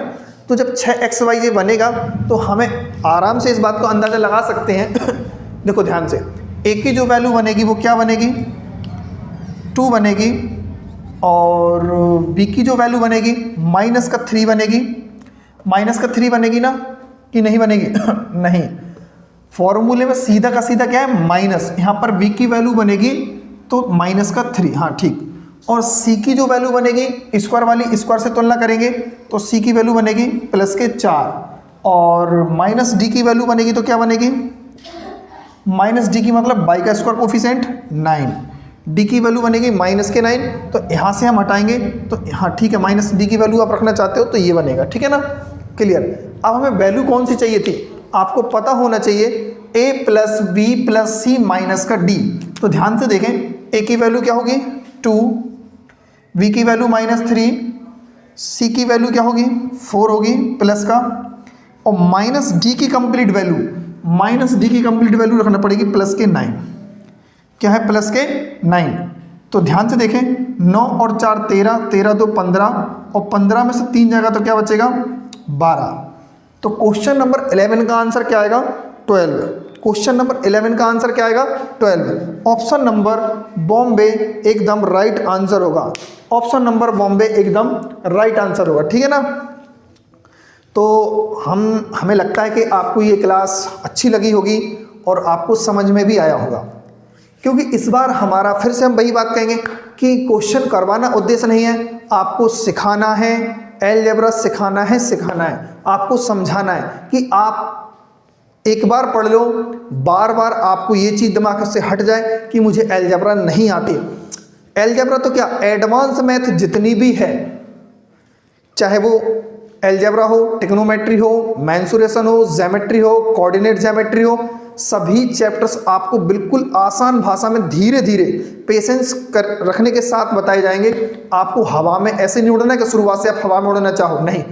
तो जब 6xy ये बनेगा तो हमें आराम से इस बात को अंदाजा लगा सकते हैं देखो ध्यान से, a की जो वैल्यू बनेगी वो क्या बनेगी 2 बनेगी, और b की जो वैल्यू बनेगी माइनस का 3 बनेगी, माइनस का 3 बनेगी ना कि नहीं बनेगी नहीं, फॉर्मूले में सीधा का सीधा क्या है माइनस, यहाँ पर b की वैल्यू बनेगी तो माइनस का 3, हाँ ठीक, और c की जो वैल्यू बनेगी स्क्वायर वाली स्क्वायर से तुलना करेंगे तो c की वैल्यू बनेगी प्लस के 4, और माइनस d की वैल्यू बनेगी तो क्या बनेगी माइनस d की मतलब y का स्क्वायर कोफिशिएंट 9, d की वैल्यू बनेगी माइनस के 9, तो यहाँ से हम हटाएंगे तो हाँ ठीक है माइनस d की वैल्यू आप रखना चाहते हो तो ये बनेगा, ठीक है ना, क्लियर। अब हमें वैल्यू कौन सी चाहिए थी, आपको पता होना चाहिए a plus b plus c minus का d, तो ध्यान से देखें a की वैल्यू क्या होगी 2, b की वैल्यू -3, c की वैल्यू क्या होगी 4 होगी प्लस का, और माइनस d की कंप्लीट वैल्यू, माइनस d की कंप्लीट वैल्यू रखना पड़ेगी प्लस के 9, क्या है प्लस के 9। तो ध्यान से देखें 9 और 4 13, 13 2 15, और 15 में से 3 जाएगा तो क्या बचेगा 12। तो क्वेश्चन नंबर 11 का आंसर क्या आएगा 12, क्वेश्चन नंबर 11 का आंसर क्या आएगा 12, ऑप्शन नंबर बॉम्बे एकदम राइट आंसर होगा, ऑप्शन नंबर बॉम्बे एकदम राइट आंसर होगा, ठीक है ना। तो हमें लगता है कि आपको ये क्लास अच्छी लगी होगी और आपको समझ में भी आया होगा, क्योंकि इस बार हमारा फिर से हम वही बात कहेंगे कि क्वेश्चन करवाना उद्देश्य नहीं है, आपको सिखाना है, अलजेब्रा सिखाना है, आपको समझाना है कि आप एक बार पढ़ लो, बार बार आपको ये चीज़ दिमाग से हट जाए कि मुझे अलजेब्रा नहीं आती। अलजेब्रा तो क्या एडवांस मैथ जितनी भी है, चाहे वो अलजेब्रा हो, ट्रिग्नोमेट्री हो, मेंसुरेशन हो, ज्योमेट्री हो, कोऑर्डिनेट ज्योमेट्री हो, सभी चैप्टर्स आपको बिल्कुल आसान भाषा में धीरे धीरे पेशेंस रखने के साथ बताए जाएंगे। आपको हवा में ऐसे नहीं उड़ना कि शुरुआत से आप हवा में उड़ना चाहो, नहीं,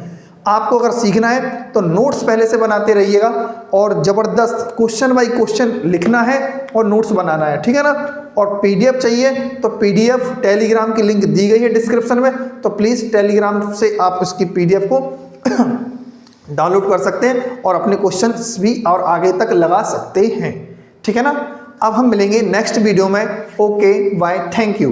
आपको अगर सीखना है तो नोट्स पहले से बनाते रहिएगा और ज़बरदस्त क्वेश्चन बाय क्वेश्चन लिखना है और नोट्स बनाना है, ठीक है ना। और पीडीएफ चाहिए तो पीडीएफ टेलीग्राम की लिंक दी गई है डिस्क्रिप्शन में, तो प्लीज़ टेलीग्राम से आप उसकी पीडीएफ को डाउनलोड कर सकते हैं और अपने क्वेश्चंस भी और आगे तक लगा सकते हैं, ठीक है ना। अब हम मिलेंगे नेक्स्ट वीडियो में, ओके बाय, थैंक यू।